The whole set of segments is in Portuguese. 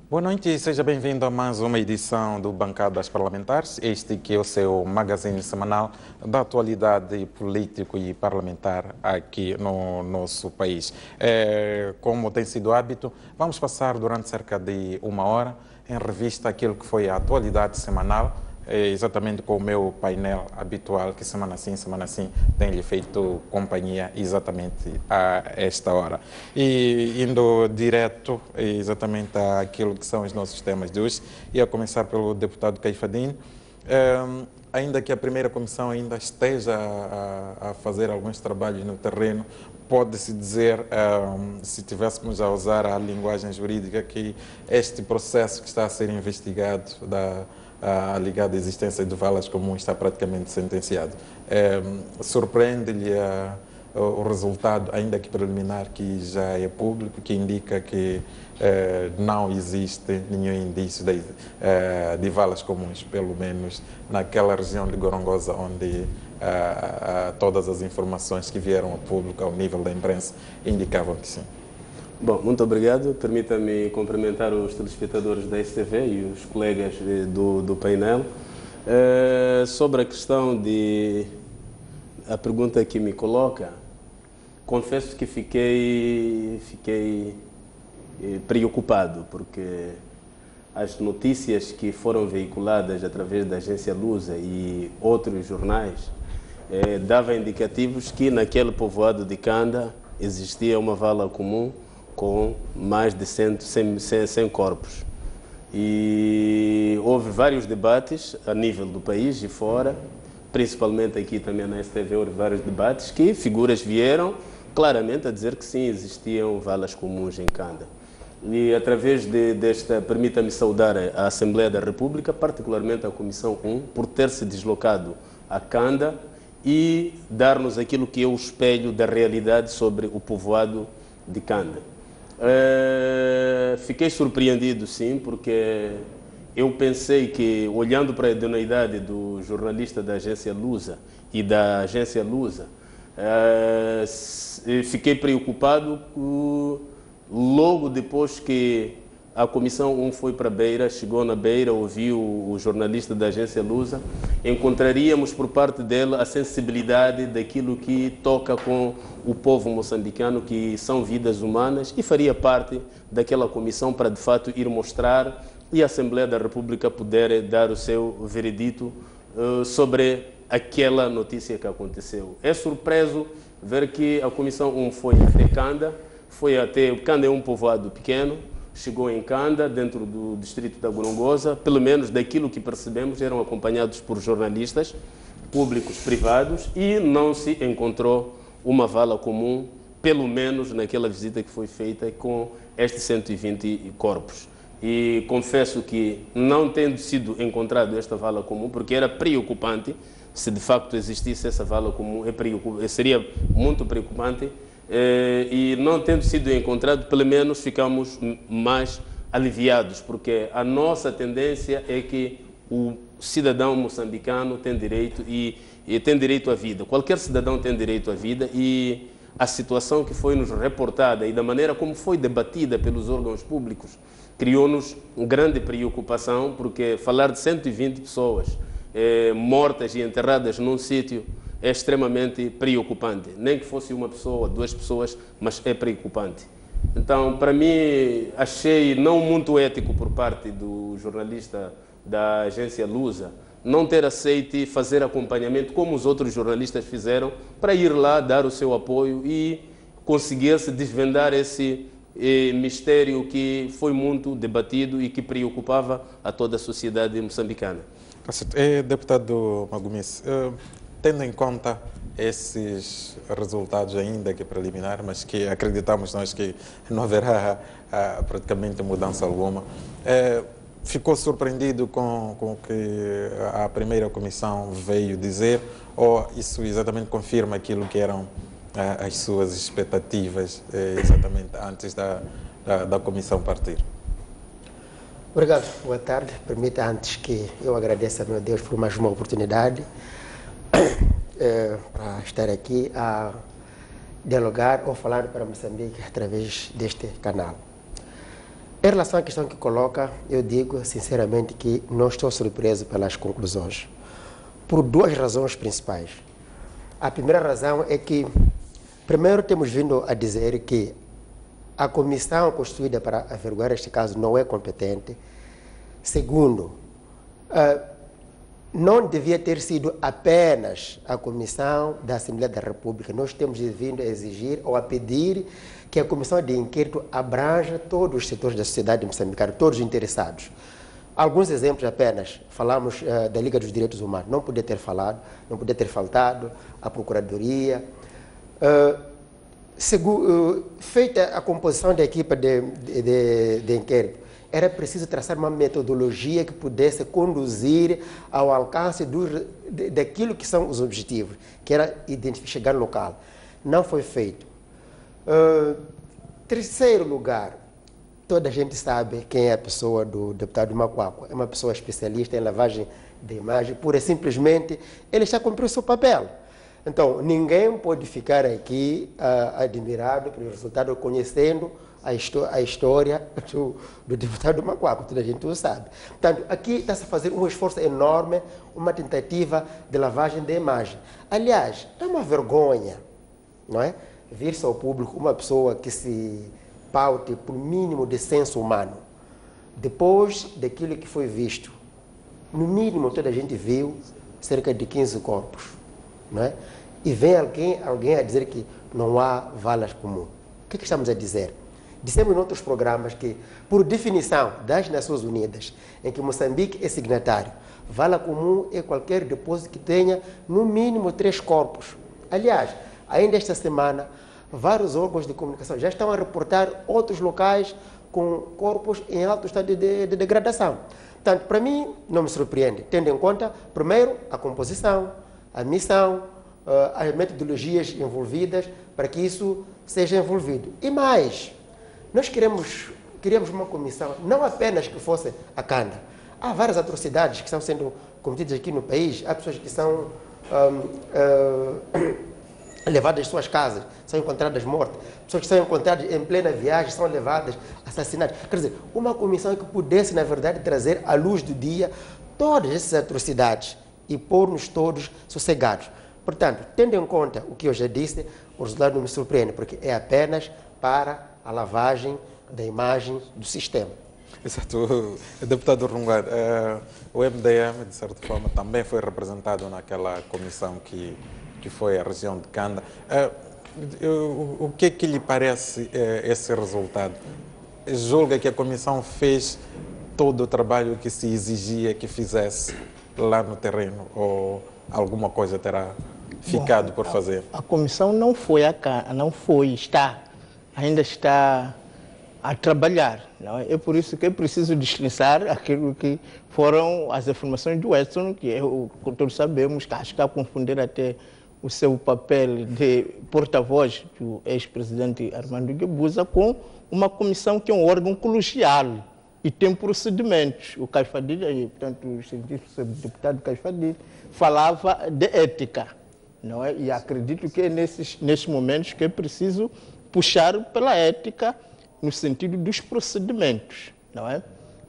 Boa noite e seja bem-vindo a mais uma edição do Bancadas Parlamentares. Este que é o seu magazine semanal da atualidade político e parlamentar aqui no nosso país. Como tem sido hábito, vamos passar durante cerca de uma hora em revista aquilo que foi a atualidade semanal, exatamente com o meu painel habitual, que semana sim tem-lhe feito companhia exatamente a esta hora. E indo direto exatamente àquilo que são os nossos temas de hoje, e a começar pelo deputado Caifadinho, ainda que a primeira comissão ainda esteja a fazer alguns trabalhos no terreno, pode-se dizer, se tivéssemos a usar a linguagem jurídica, que este processo que está a ser investigado ligado à existência de valas comuns está praticamente sentenciado. Surpreende-lhe o resultado, ainda que preliminar, que já é público, que indica que não existe nenhum indício de valas comuns, pelo menos naquela região de Gorongosa, onde todas as informações que vieram ao público, ao nível da imprensa, indicavam que sim. Bom, muito obrigado. Permita-me cumprimentar os telespectadores da STV e os colegas do painel. Sobre a questão a pergunta que me coloca, confesso que fiquei preocupado, porque as notícias que foram veiculadas através da agência Lusa e outros jornais davam indicativos que naquele povoado de Canda existia uma vala comum com mais de 100 corpos. E houve vários debates a nível do país e fora, principalmente aqui também na STV, houve vários debates que figuras vieram claramente a dizer que sim, existiam valas comuns em Canda. E através desta, permita-me saudar a Assembleia da República, particularmente a Comissão 1, por ter se deslocado a Canda e dar-nos aquilo que é o espelho da realidade sobre o povoado de Canda. Fiquei surpreendido, sim, porque eu pensei que, olhando para a idoneidade do jornalista da agência Lusa e da agência Lusa, fiquei preocupado logo depois que a Comissão 1 foi para Beira, chegou na Beira, ouviu o jornalista da agência Lusa, encontraríamos por parte dela a sensibilidade daquilo que toca com o povo moçambicano, que são vidas humanas, e faria parte daquela comissão para, de fato, ir mostrar e a Assembleia da República poder dar o seu veredito sobre aquela notícia que aconteceu. É surpreso ver que a Comissão 1 foi até Canda, Canda é um povoado pequeno, chegou em Canda, dentro do distrito da Gorongosa, pelo menos daquilo que percebemos, eram acompanhados por jornalistas públicos, privados, e não se encontrou uma vala comum, pelo menos naquela visita que foi feita com estes 120 corpos. E confesso que, não tendo sido encontrado esta vala comum, porque era preocupante, se de facto existisse essa vala comum, seria muito preocupante, e não tendo sido encontrado, pelo menos ficamos mais aliviados, porque a nossa tendência é que o cidadão moçambicano tem direito e tem direito à vida. Qualquer cidadão tem direito à vida, e a situação que foi nos reportada e da maneira como foi debatida pelos órgãos públicos criou-nos grande preocupação, porque falar de 120 pessoas mortas e enterradas num sítio é extremamente preocupante. Nem que fosse uma pessoa, duas pessoas, mas é preocupante. Então, para mim, achei não muito ético por parte do jornalista da agência Lusa não ter aceito fazer acompanhamento como os outros jornalistas fizeram, para ir lá dar o seu apoio e conseguir-se desvendar esse mistério que foi muito debatido e que preocupava a toda a sociedade moçambicana. Deputado Magomes, tendo em conta esses resultados, ainda que preliminar, mas que acreditamos nós que não haverá praticamente mudança alguma, ficou surpreendido com o que a primeira comissão veio dizer, ou isso exatamente confirma aquilo que eram as suas expectativas exatamente antes da comissão partir? Obrigado, boa tarde. Permita antes que eu agradeça a meu Deus por mais uma oportunidade para estar aqui a dialogar ou falar para Moçambique através deste canal. Em relação à questão que coloca, eu digo sinceramente que não estou surpreso pelas conclusões, por duas razões principais. A primeira razão é que, primeiro, temos vindo a dizer que a comissão constituída para averiguar este caso não é competente. Segundo, não devia ter sido apenas a Comissão da Assembleia da República. Nós temos vindo a exigir ou a pedir que a Comissão de Inquérito abranja todos os setores da sociedade moçambicana, todos os interessados. Alguns exemplos apenas. Falamos da Liga dos Direitos Humanos. Não podia ter falado, não podia ter faltado a Procuradoria. Feita a composição da equipa de inquérito, era preciso traçar uma metodologia que pudesse conduzir ao alcance daquilo que são os objetivos, que era chegar no local. Não foi feito. Terceiro lugar, toda a gente sabe quem é a pessoa do deputado Macuaco. É uma pessoa especialista em lavagem de imagem, pura e simplesmente ele está cumprindo o seu papel. Então, ninguém pode ficar aqui admirado pelo resultado, conhecendo a história do deputado Macuaco, toda a gente o sabe. Portanto, aqui está-se a fazer um esforço enorme, uma tentativa de lavagem de imagem. Aliás, é uma vergonha, não é? Vir-se ao público uma pessoa que se paute por mínimo de senso humano. Depois daquilo que foi visto, no mínimo toda a gente viu cerca de 15 corpos, não é? E vem alguém a dizer que não há valas comuns. O que estamos a dizer? Dissemos em outros programas que, por definição das Nações Unidas, em que Moçambique é signatário, vala comum é qualquer depósito que tenha no mínimo 3 corpos. Aliás, ainda esta semana, vários órgãos de comunicação já estão a reportar outros locais com corpos em alto estado de degradação. Portanto, para mim, não me surpreende, tendo em conta, primeiro, a composição, a missão, as metodologias envolvidas para que isso seja envolvido. E mais, nós queríamos uma comissão, não apenas que fosse a Canda. Há várias atrocidades que estão sendo cometidas aqui no país, há pessoas que são levadas às suas casas, são encontradas mortas, pessoas que são encontradas em plena viagem, são levadas, assassinadas. Quer dizer, uma comissão que pudesse, na verdade, trazer à luz do dia todas essas atrocidades e pôr-nos todos sossegados. Portanto, tendo em conta o que eu já disse, o resultado não me surpreende, porque é apenas para a lavagem da imagem do sistema. Exato. Deputado Rungar, o MDM, de certa forma, também foi representado naquela comissão que foi a região de Canda. O que é que lhe parece esse resultado? Julga que a comissão fez todo o trabalho que se exigia que fizesse lá no terreno, ou alguma coisa terá ficado por fazer? A comissão não foi ainda está a trabalhar. Não é? É por isso que é preciso destrinçar aquilo que foram as informações do Edson, que todos sabemos, que acho que a confundir até o seu papel de porta-voz do ex-presidente Armando Guebuza com uma comissão que é um órgão colegial e tem procedimentos. O Caifadilha, portanto, o deputado Caifadilha, falava de ética, não é? E acredito que é nesses momentos que é preciso puxar pela ética no sentido dos procedimentos, não é?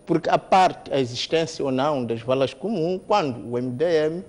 Porque a existência ou não das valas comuns, quando o MDM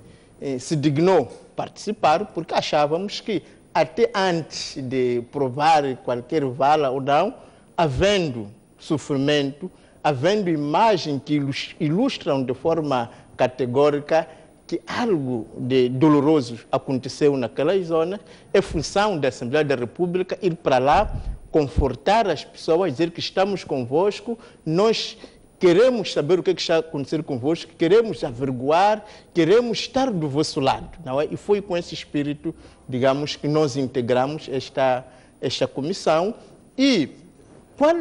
se dignou participar, porque achávamos que até antes de provar qualquer vala ou não, havendo sofrimento, havendo imagens que ilustram de forma categórica que algo de doloroso aconteceu naquelas zonas, é função da Assembleia da República ir para lá, confortar as pessoas, dizer que estamos convosco, nós queremos saber o que está acontecendo convosco, queremos averiguar, queremos estar do vosso lado, não é? E foi com esse espírito, digamos, que nós integramos esta comissão. E qual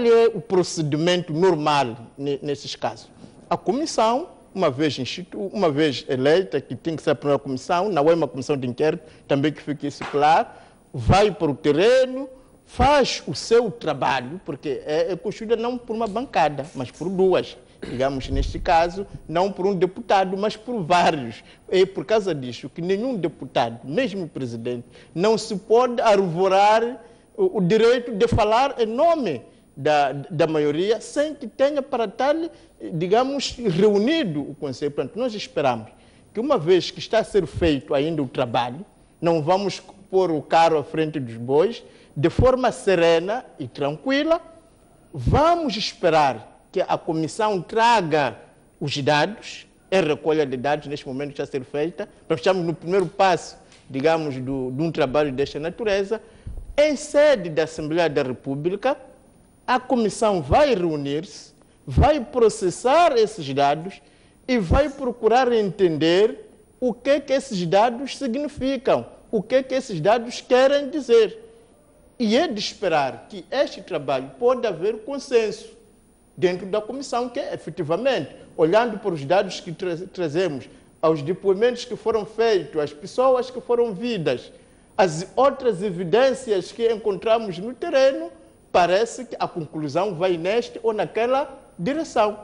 é o procedimento normal nesses casos? A comissão, uma vez eleita, que tem que ser a primeira comissão, não é uma comissão de inquérito, também que fique isso claro, vai para o terreno, faz o seu trabalho, porque é construída não por uma bancada, mas por duas. Digamos, neste caso, não por um deputado, mas por vários. É por causa disso que nenhum deputado, mesmo o presidente, não se pode arvorar o direito de falar em nome da maioria, sem que tenha para tal, digamos, reunido o Conselho. Portanto, nós esperamos que, uma vez que está a ser feito ainda o trabalho, não vamos pôr o carro à frente dos bois, de forma serena e tranquila, vamos esperar que a comissão traga os dados, a recolha de dados neste momento está a ser feita, nós estamos no primeiro passo, digamos, de um trabalho desta natureza. Em sede da Assembleia da República, a comissão vai reunir-se, vai processar esses dados e vai procurar entender o que esses dados significam, o que esses dados querem dizer. E é de esperar que este trabalho pode haver consenso dentro da comissão, que efetivamente, olhando para os dados que trazemos, aos depoimentos que foram feitos, às pessoas que foram vidas, as outras evidências que encontramos no terreno, parece que a conclusão vai nesta ou naquela direção.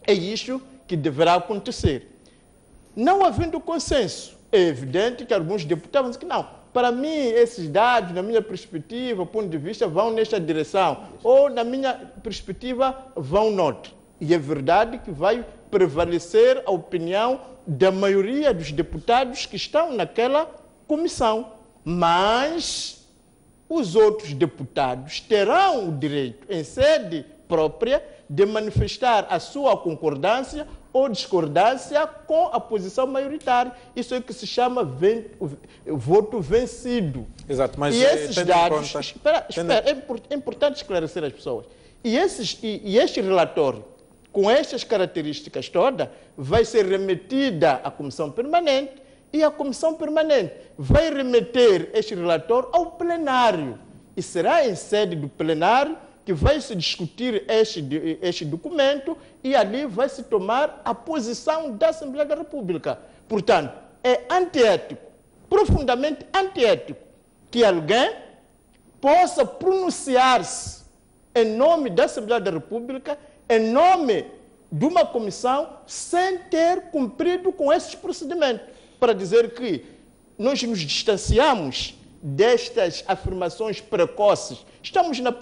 É isso que deverá acontecer. Não havendo consenso, é evidente que alguns deputados dizem que não, para mim esses dados, na minha perspectiva, ponto de vista, vão nesta direção, ou na minha perspectiva, vão noutra. E é verdade que vai prevalecer a opinião da maioria dos deputados que estão naquela comissão. Mas os outros deputados terão o direito, em sede própria, de manifestar a sua concordância ou discordância com a posição maioritária. Isso é que se chama voto vencido. Exato, mas e esses dados... Espera, é importante esclarecer as pessoas. E este relatório, com estas características todas, vai ser remetida à Comissão Permanente, e a Comissão Permanente vai remeter este relatório ao plenário. E será em sede do plenário que vai se discutir este documento e ali vai se tomar a posição da Assembleia da República. Portanto, é antiético, profundamente antiético, que alguém possa pronunciar-se em nome da Assembleia da República, em nome de uma comissão, sem ter cumprido com esses procedimentos, para dizer que nós nos distanciamos destas afirmações precoces. Estamos no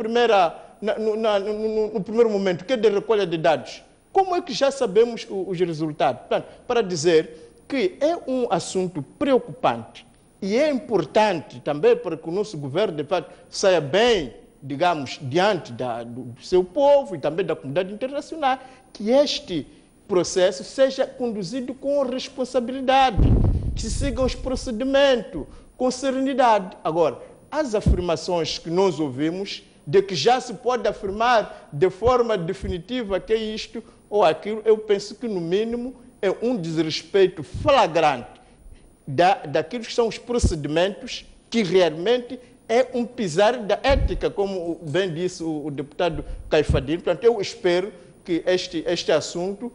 primeiro momento, que é de recolha de dados. Como é que já sabemos os resultados? Portanto, para dizer que é um assunto preocupante e é importante também para que o nosso governo, de fato, saia bem, digamos, diante do seu povo e também da comunidade internacional, que este processo seja conduzido com responsabilidade, que se sigam os procedimentos com serenidade. Agora, as afirmações que nós ouvimos de que já se pode afirmar de forma definitiva que é isto ou aquilo, eu penso que, no mínimo, é um desrespeito flagrante daqueles que são os procedimentos, que realmente é um pisar da ética, como bem disse o deputado Caifadinho. Portanto, eu espero que este assunto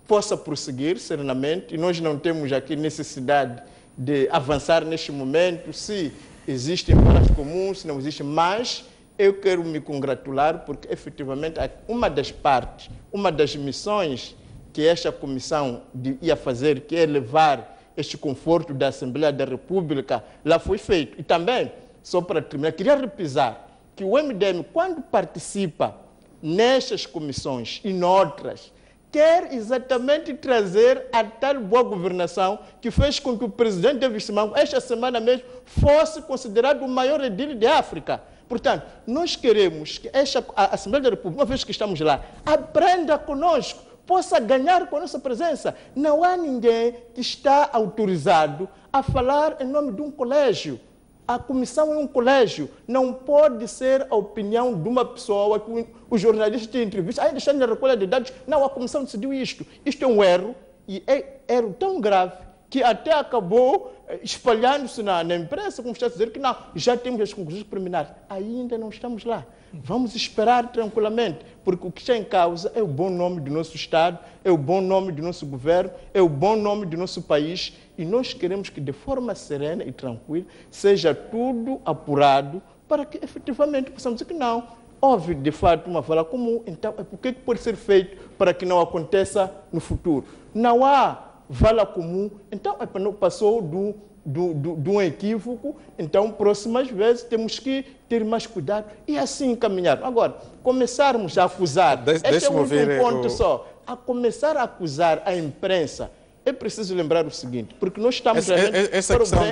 possa prosseguir serenamente, e nós não temos aqui necessidade de avançar neste momento, se existem valas comuns, se não existem, mas eu quero me congratular porque, efetivamente, uma das partes, uma das missões que esta comissão ia fazer, que é levar este conforto da Assembleia da República, lá foi feito. E também, só para terminar, queria repisar que o MDM, quando participa nestas comissões e noutras, quer exatamente trazer a tal boa governação que fez com que o presidente David Simango, esta semana mesmo, fosse considerado o maior edil de África. Portanto, nós queremos que a Assembleia da República, uma vez que estamos lá, aprenda conosco, possa ganhar com a nossa presença. Não há ninguém que está autorizado a falar em nome de um colégio. A comissão é um colégio, não pode ser a opinião de uma pessoa que os jornalistas têm entrevista, aí deixando na recolha de dados, não, a comissão decidiu isto. Isto é um erro, e é erro tão grave que até acabou espalhando-se na imprensa, como está a dizer que não, já temos as conclusões preliminares. Ainda não estamos lá. Vamos esperar tranquilamente, porque o que está em causa é o bom nome do nosso Estado, é o bom nome do nosso governo, é o bom nome do nosso país, e nós queremos que, de forma serena e tranquila, seja tudo apurado para que, efetivamente, possamos dizer que não, houve, de fato, uma vala comum, então, o que pode ser feito para que não aconteça no futuro? Não há vala comum, então passou do de um equívoco, então, próximas vezes, temos que ter mais cuidado e assim caminhar. Agora, começarmos a acusar, este é um ponto só, a começar a acusar a imprensa, é preciso lembrar o seguinte, porque nós estamos... Essa questão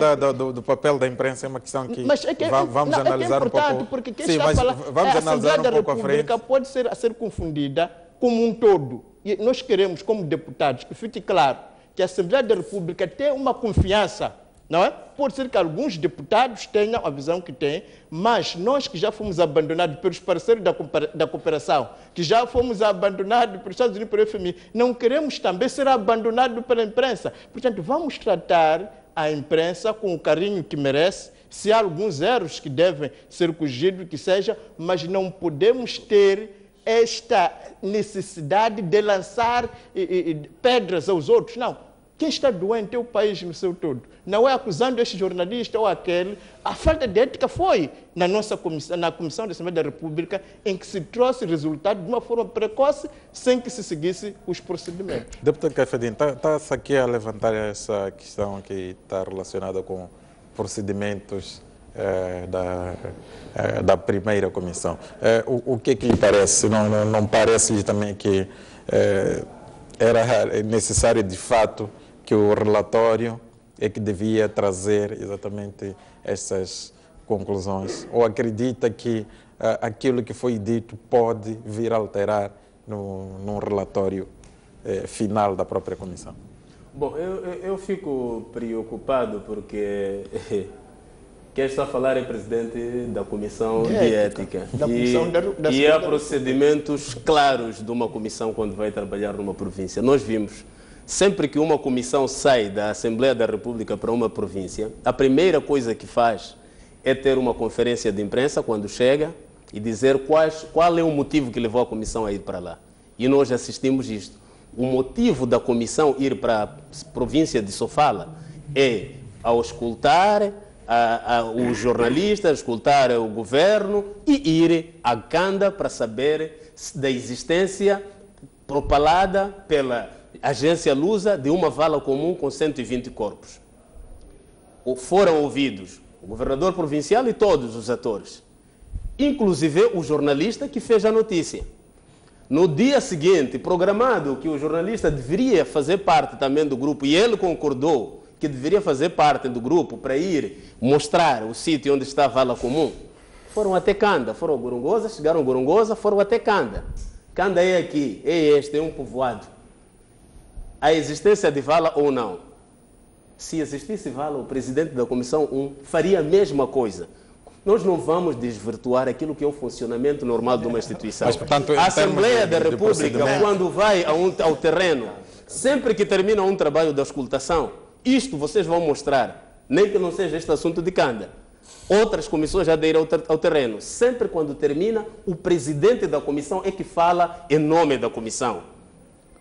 do papel da imprensa é uma questão que, vamos analisar um pouco. Porque quem está a falar, a Assembleia da República pode ser confundida como um todo. E nós queremos, como deputados, que fique claro que a Assembleia da República tem uma confiança, não é? Pode ser que alguns deputados tenham a visão que têm, mas nós que já fomos abandonados pelos parceiros da cooperação, que já fomos abandonados pelos Estados Unidos e pelo FMI, não queremos também ser abandonados pela imprensa. Portanto, vamos tratar a imprensa com o carinho que merece, se há alguns erros que devem ser corrigidos, que seja, mas não podemos ter esta necessidade de lançar pedras aos outros, não. Quem está doente é o país no seu todo. Não é acusando este jornalista ou aquele. A falta de ética foi na nossa comissão, na Comissão da Assembleia da República, em que se trouxe resultado de uma forma precoce, sem que se seguisse os procedimentos. Deputado Caifadinho, está-se aqui a levantar essa questão que está relacionada com procedimentos da primeira comissão. O que lhe parece? Não parece-lhe também que era necessário, de fato, que o relatório é que devia trazer exatamente essas conclusões? Ou acredita que aquilo que foi dito pode vir a alterar num relatório final da própria comissão? Bom, eu fico preocupado porque quem está a falar é presidente da Comissão de Ética. E há procedimentos claros de uma comissão quando vai trabalhar numa província. Nós vimos, sempre que uma comissão sai da Assembleia da República para uma província, a primeira coisa que faz é ter uma conferência de imprensa quando chega e dizer qual é o motivo que levou a comissão a ir para lá. E nós assistimos isto. O motivo da comissão ir para a província de Sofala é ao escutar os jornalistas, escutar o governo e ir a Canda para saber da existência propalada pela agência Lusa de uma vala comum com 120 corpos. Foram ouvidos o governador provincial e todos os atores, inclusive o jornalista que fez a notícia. No dia seguinte, programado que o jornalista deveria fazer parte também do grupo, e ele concordou que deveria fazer parte do grupo para ir mostrar o sítio onde está a vala comum, foram até Canda, foram a Gorongosa, chegaram a Gorongosa, foram até Canda. Canda é aqui, é este, é um povoado. A existência de vala ou não? Se existisse vala, o presidente da Comissão 1 faria a mesma coisa. Nós não vamos desvirtuar aquilo que é o funcionamento normal de uma instituição. Mas, portanto, a Assembleia da República, quando vai ao terreno, sempre que termina um trabalho de auscultação, isto vocês vão mostrar, nem que não seja este assunto de Canda. Outras comissões já aderiram ao terreno. Sempre quando termina, o presidente da comissão é que fala em nome da comissão.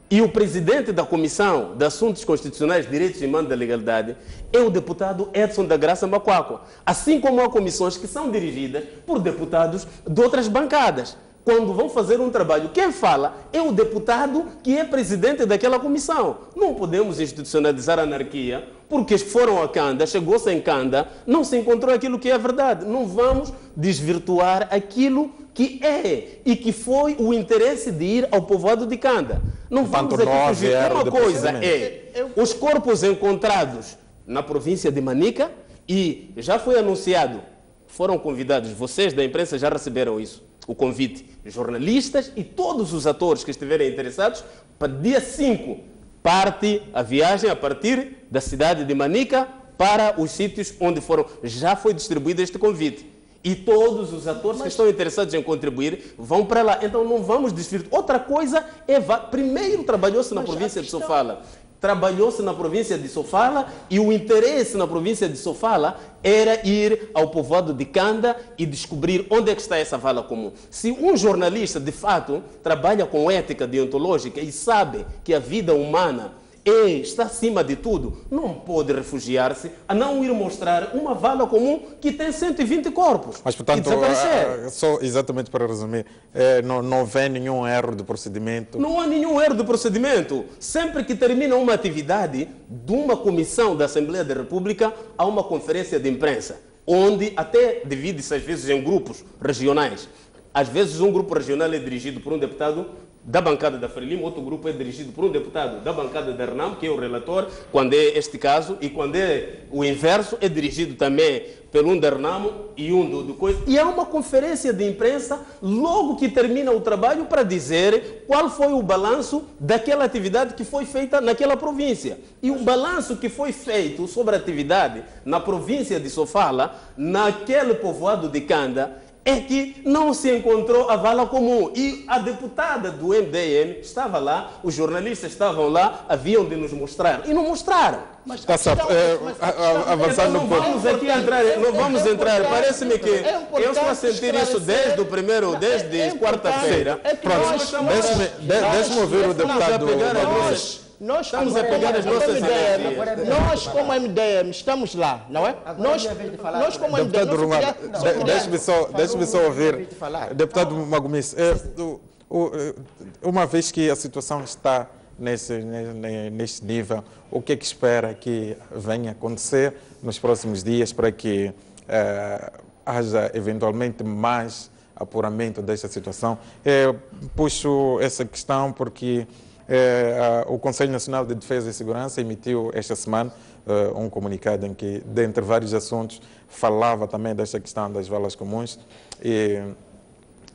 E o presidente da Comissão de Assuntos Constitucionais, Direitos e Mando da Legalidade é o deputado Edson da Graça Macuacua. Assim como há comissões que são dirigidas por deputados de outras bancadas. Quando vão fazer um trabalho, quem fala é o deputado que é presidente daquela comissão. Não podemos institucionalizar a anarquia, porque foram a Canda, chegou-se em Canda, não se encontrou aquilo que é verdade. Não vamos desvirtuar aquilo que é e que foi o interesse de ir ao povoado de Canda. Não vamos aqui fugir. Uma coisa é os corpos encontrados na província de Manica e já foi anunciado, foram convidados, vocês da imprensa já receberam isso, o convite, jornalistas e todos os atores que estiverem interessados, para dia 5 parte a viagem a partir da cidade de Manica para os sítios onde foram. Já foi distribuído este convite. E todos os atores que estão interessados em contribuir vão para lá. Então não vamos desvirtuar. Outra coisa é... Primeiro trabalhou-se na província de Sofala. Trabalhou-se na província de Sofala e o interesse na província de Sofala era ir ao povoado de Canda e descobrir onde é que está essa vala comum. Se um jornalista, de fato, trabalha com ética deontológica e sabe que a vida humana está acima de tudo, não pode refugiar-se a não ir mostrar uma vala comum que tem 120 corpos. Mas, portanto, e desaparecer. só exatamente para resumir, não vê nenhum erro de procedimento? Não há nenhum erro de procedimento. Sempre que termina uma atividade de uma comissão da Assembleia da República, há uma conferência de imprensa, onde até divide-se às vezes em grupos regionais. Às vezes um grupo regional é dirigido por um deputado da bancada da Frelimo, outro grupo é dirigido por um deputado da bancada da RENAM, que é o relator, quando é este caso, e quando é o inverso, é dirigido também por um da RENAM e um do coisa. E há uma conferência de imprensa logo que termina o trabalho para dizer qual foi o balanço daquela atividade que foi feita naquela província. E o balanço que foi feito sobre a atividade na província de Sofala, naquele povoado de Canda, é que não se encontrou a vala comum. E a deputada do MDM estava lá, os jornalistas estavam lá, haviam de nos mostrar. E não mostraram. Mas está avançando um pouco. Não vamos entrar. Parece-me que eu estou a sentir isso desde desde quarta-feira. Pronto, deixe-me ouvir o deputado. Nós estamos a pegar as nossas ideias. Nós, como MDM, estamos lá, não é? Nós como MDM. Deputado Runga, deixe-me só ouvir. Deputado Magomice, uma vez que a situação está neste nível, o que é que espera que venha acontecer nos próximos dias para que haja eventualmente mais apuramento desta situação? Puxo essa questão porque o Conselho Nacional de Defesa e Segurança emitiu esta semana um comunicado em que, dentre vários assuntos, falava também desta questão das valas comuns e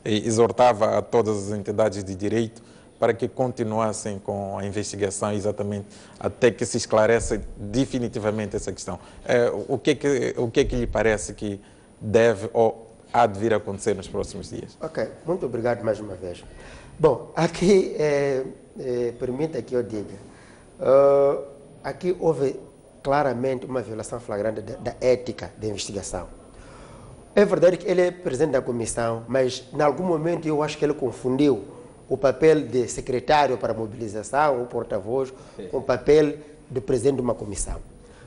exortava a todas as entidades de direito para que continuassem com a investigação exatamente até que se esclareça definitivamente essa questão. O que é que lhe parece que deve ou há de vir a acontecer nos próximos dias? Ok, muito obrigado mais uma vez. Bom, aqui, permita que eu diga, aqui houve claramente uma violação flagrante da ética da investigação. É verdade que ele é presidente da comissão, mas em algum momento eu acho que ele confundiu o papel de secretário para mobilização, o porta-voz, com o papel de presidente de uma comissão.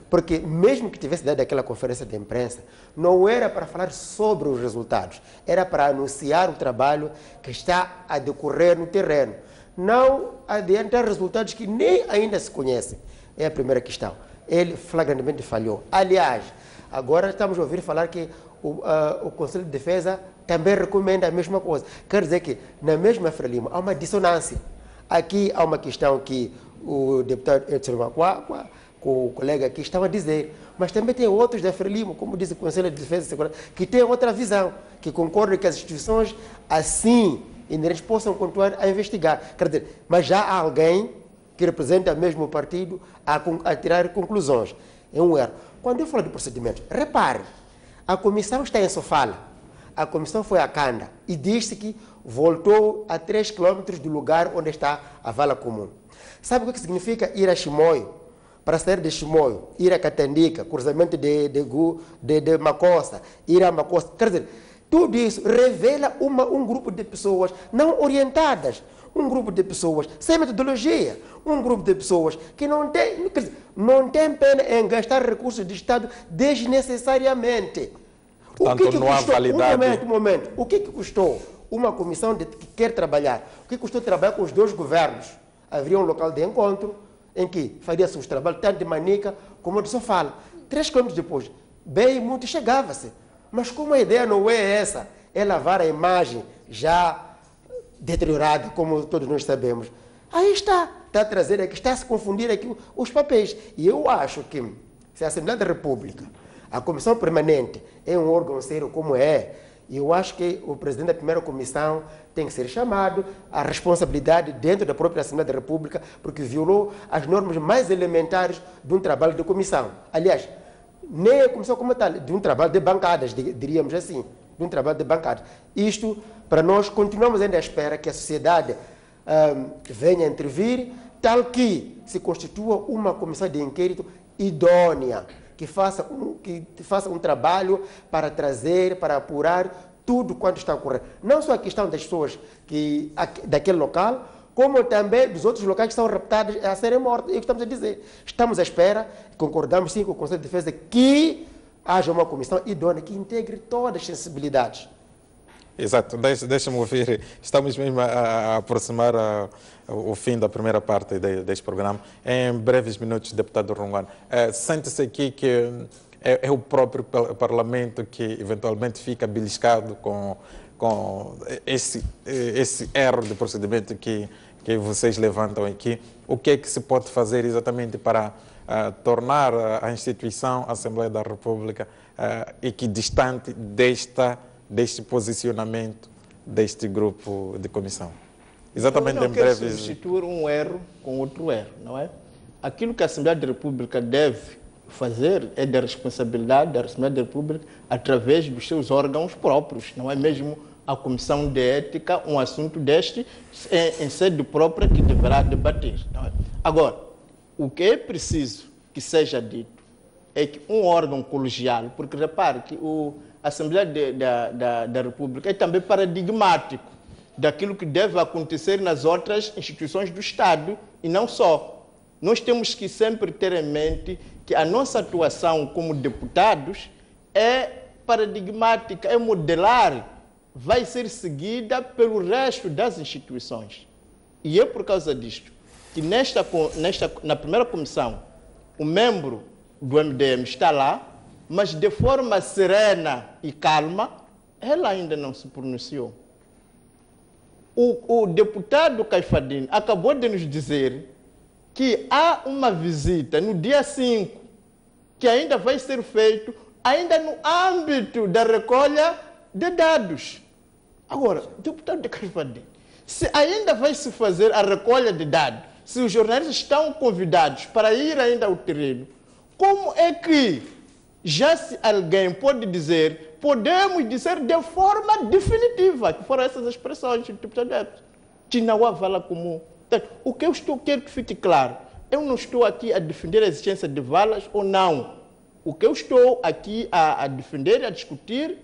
Porque mesmo que tivesse dado aquela conferência de imprensa, não era para falar sobre os resultados, era para anunciar o trabalho que está a decorrer no terreno. Não adiantar resultados que nem ainda se conhecem. É a primeira questão. Ele flagrantemente falhou. Aliás, agora estamos a ouvir falar que o Conselho de Defesa também recomenda a mesma coisa. Quer dizer que, na mesma Frelimo, há uma dissonância. Aqui há uma questão que o deputado Edson Macuacua, o colega aqui, estava a dizer, mas também tem outros da Frelimo, como diz o Conselho de Defesa e Segurança, que têm outra visão, que concordam que as instituições, assim, inerentes, possam continuar a investigar. Quer dizer, mas já há alguém que representa mesmo o partido a tirar conclusões. É um erro. Quando eu falo de procedimentos, repare, a comissão está em Sofala, a comissão foi a Canda e disse que voltou a 3 quilômetros do lugar onde está a vala comum. Sabe o que significa ir a Chimoio? Para sair de Chimoio, ir a Catandica, cruzamento de Macossa, ir a Macossa. Quer dizer, tudo isso revela um grupo de pessoas não orientadas, um grupo de pessoas sem metodologia, um grupo de pessoas que não tem pena em gastar recursos de Estado desnecessariamente. Portanto, não há validade. Um momento. O que custou uma comissão que quer trabalhar? O que custou trabalhar com os dois governos? Haveria um local de encontro em que faria-se os trabalhos tanto de Manica como de Sofala. 3 quilômetros depois, bem muito chegava-se. Mas como a ideia não é essa, é lavar a imagem já deteriorada, como todos nós sabemos, aí está a trazer aqui, está a se confundir aqui os papéis. E eu acho que se a Assembleia da República, a Comissão Permanente, é um órgão sério como é, eu acho que o presidente da primeira comissão tem que ser chamado à responsabilidade dentro da própria Assembleia da República, porque violou as normas mais elementares de um trabalho de comissão. Aliás, nem a comissão como tal, de um trabalho de bancadas, diríamos assim, de um trabalho de bancadas. Isto, para nós, continuamos ainda à espera que a sociedade venha a intervir, tal que se constitua uma comissão de inquérito idônea, que faça um trabalho para trazer, para apurar tudo quanto está a ocorrer. Não só a questão das pessoas daquele local, como também dos outros locais que são raptados a serem mortos. É o que estamos a dizer. Estamos à espera, concordamos sim com o Conselho de Defesa, que haja uma comissão idônea que integre todas as sensibilidades. Exato, deixa-me ouvir. Estamos mesmo a aproximar o fim da primeira parte deste programa. Em breves minutos, deputado Rongano, sente-se aqui que é o próprio Parlamento que eventualmente fica beliscado com esse erro de procedimento que vocês levantam aqui. O que é que se pode fazer exatamente para tornar a instituição a Assembleia da República equidistante deste posicionamento deste grupo de comissão? Exatamente em breves... Não quero substituir um erro com outro erro, não é? Aquilo que a Assembleia da República deve fazer é da responsabilidade da Assembleia da República através dos seus órgãos próprios, não é mesmo a Comissão de Ética, um assunto deste em sede própria que deverá debater. Não é? Agora, o que é preciso que seja dito é que um órgão colegial, porque repare que a Assembleia da República é também paradigmático daquilo que deve acontecer nas outras instituições do Estado e não só. Nós temos que sempre ter em mente que a nossa atuação como deputados é paradigmática, é modelar, vai ser seguida pelo resto das instituições. E é por causa disto que na primeira comissão o membro do MDM está lá, mas de forma serena e calma, ela ainda não se pronunciou. O deputado Caifadine acabou de nos dizer que há uma visita no dia 5, que ainda vai ser feito, ainda no âmbito da recolha de dados. Agora, deputado Caifadine, se ainda vai se fazer a recolha de dados, se os jornalistas estão convidados para ir ainda ao terreno, como é que já se alguém pode dizer, podemos dizer de forma definitiva, que foram essas expressões do deputado Edson, que não há vala comum. Então, o que eu quero que fique claro, eu não estou aqui a defender a existência de valas ou não. O que eu estou aqui a defender, a discutir,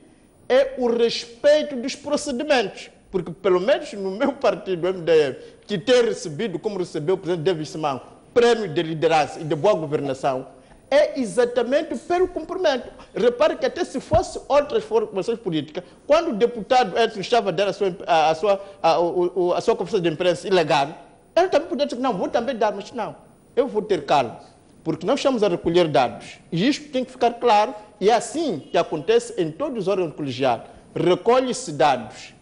é o respeito dos procedimentos. Porque, pelo menos no meu partido, o MDM, que tem recebido, como recebeu o presidente David Simão, prêmio de liderança e de boa governação, é exatamente pelo cumprimento. Repare que até se fosse outras formações políticas, quando o deputado Edson estava a dar a sua conferência de imprensa ilegal, ele também podia dizer, não, vou também dar, mas não, eu vou ter calma, porque nós estamos a recolher dados. E isto tem que ficar claro, e é assim que acontece em todos os órgãos colegiados. Recolhe-se dados,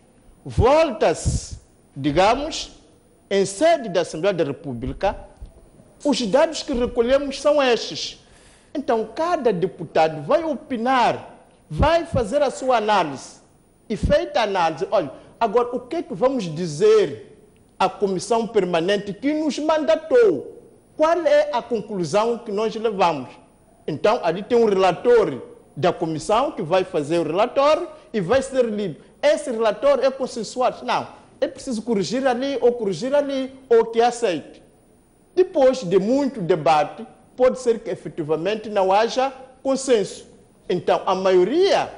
volta-se, digamos, em sede da Assembleia da República, os dados que recolhemos são estes. Então, cada deputado vai opinar, vai fazer a sua análise. E feita a análise, olha, agora o que é que vamos dizer à comissão permanente que nos mandatou? Qual é a conclusão que nós levamos? Então, ali tem um relatório da comissão que vai fazer o relatório e vai ser lido. Esse relatório é consensuado? Não, é preciso corrigir ali, ou que aceite. Depois de muito debate, pode ser que efetivamente não haja consenso. Então, a maioria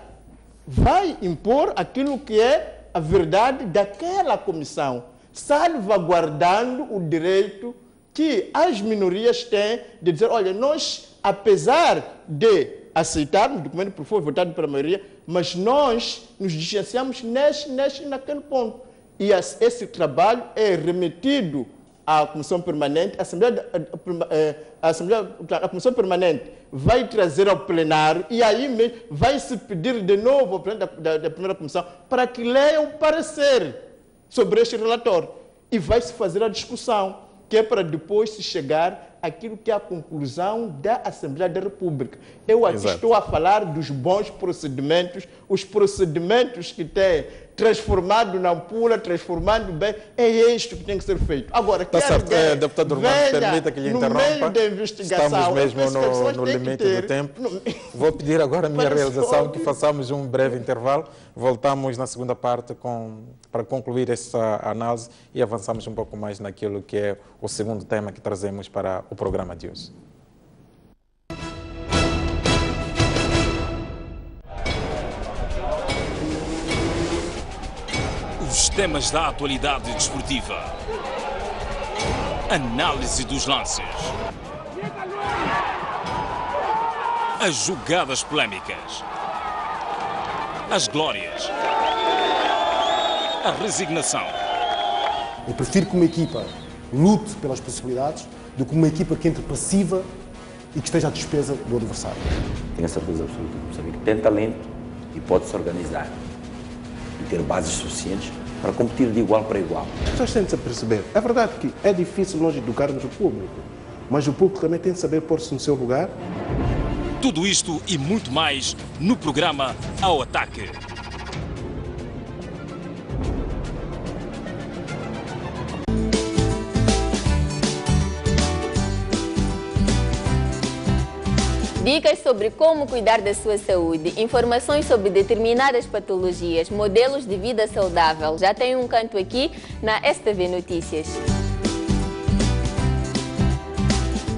vai impor aquilo que é a verdade daquela comissão, salvaguardando o direito que as minorias têm de dizer, olha, nós, apesar de aceitarmos o documento por favor votado pela maioria, mas nós nos distanciamos neste e naquele ponto. E esse trabalho é remetido à Comissão Permanente, a Comissão Permanente vai trazer ao plenário e aí mesmo vai se pedir de novo ao presidente da primeira comissão para que leia o parecer sobre este relatório. E vai se fazer a discussão, que é para depois se chegar àquilo que é a conclusão da Assembleia da República. Eu aqui estou a falar dos bons procedimentos, os procedimentos que têm transformado na ampula, transformando bem, é isto que tem que ser feito. Agora, que deputado Romano, permita que lhe interrompa. No meio da investigação, estamos mesmo no limite do tempo. Vou pedir agora a minha realização que façamos um breve intervalo. Voltamos na segunda parte para concluir essa análise e avançamos um pouco mais naquilo que é o segundo tema que trazemos para o programa de hoje. Os temas da atualidade desportiva, Análise dos lances. As jogadas polémicas. As glórias. A resignação. Eu prefiro que uma equipa lute pelas possibilidades do que uma equipa que entre passiva e que esteja à despesa do adversário. Tenho a certeza absoluta que Moçambique tem talento e pode se organizar e ter bases suficientes para competir de igual para igual. As pessoas têm de se perceber. É verdade que é difícil nós educarmos o público, mas o público também tem de saber pôr-se no seu lugar. Tudo isto e muito mais no programa Ao Ataque. Dicas sobre como cuidar da sua saúde, informações sobre determinadas patologias, modelos de vida saudável. Já tem um canto aqui na STV Notícias.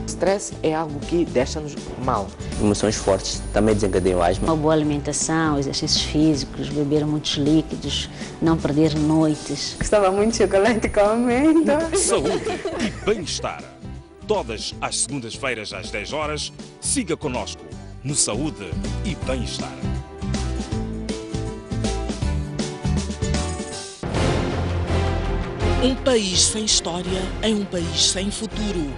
Stress é algo que deixa-nos mal. Emoções fortes também desencadeiam asma. Uma boa alimentação, exercícios físicos, beber muitos líquidos, não perder noites. Gostava muito de chocolate com amêndoa. Saúde e bem-estar. Todas as segundas-feiras às 10 horas, siga conosco no Saúde e Bem-Estar. Um país sem história é um país sem futuro.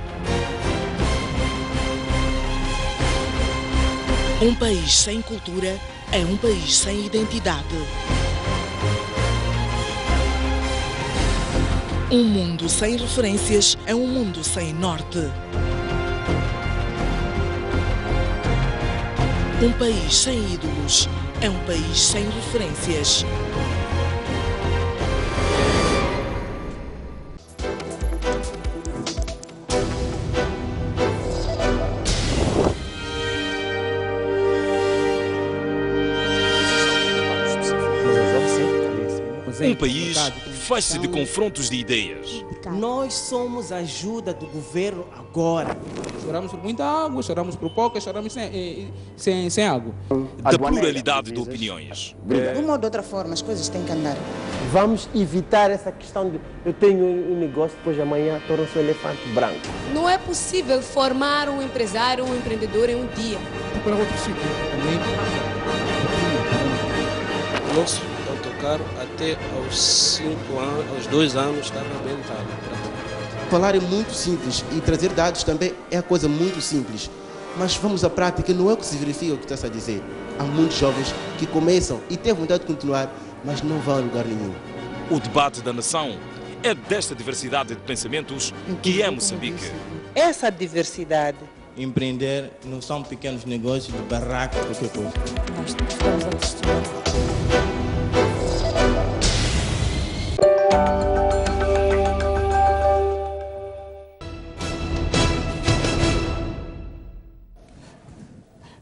Um país sem cultura é um país sem identidade. Um mundo sem referências é um mundo sem norte. Um país sem ídolos é um país sem referências. Um país faz-se de confrontos de ideias. Nós somos a ajuda do governo agora. Choramos por muita água, choramos por pouca, choramos sem água. Da pluralidade de opiniões. De uma ou de outra forma, as coisas têm que andar. Vamos evitar essa questão de eu tenho um negócio, depois amanhã torna-se um elefante branco. Não é possível formar um empresário, um empreendedor em um dia. Para outro sítio também. Nosso autocarro até aos 5 anos, aos 2 anos estava arrebentado. Falar é muito simples e trazer dados também é a coisa muito simples. Mas vamos à prática, não é o que se verifica o que está-se a dizer. Há muitos jovens que começam e têm vontade de continuar, mas não vão a lugar nenhum. O debate da nação é desta diversidade de pensamentos que é Moçambique. Essa diversidade. Empreender não são pequenos negócios de barraco, qualquer coisa. Nós estamos a destruir.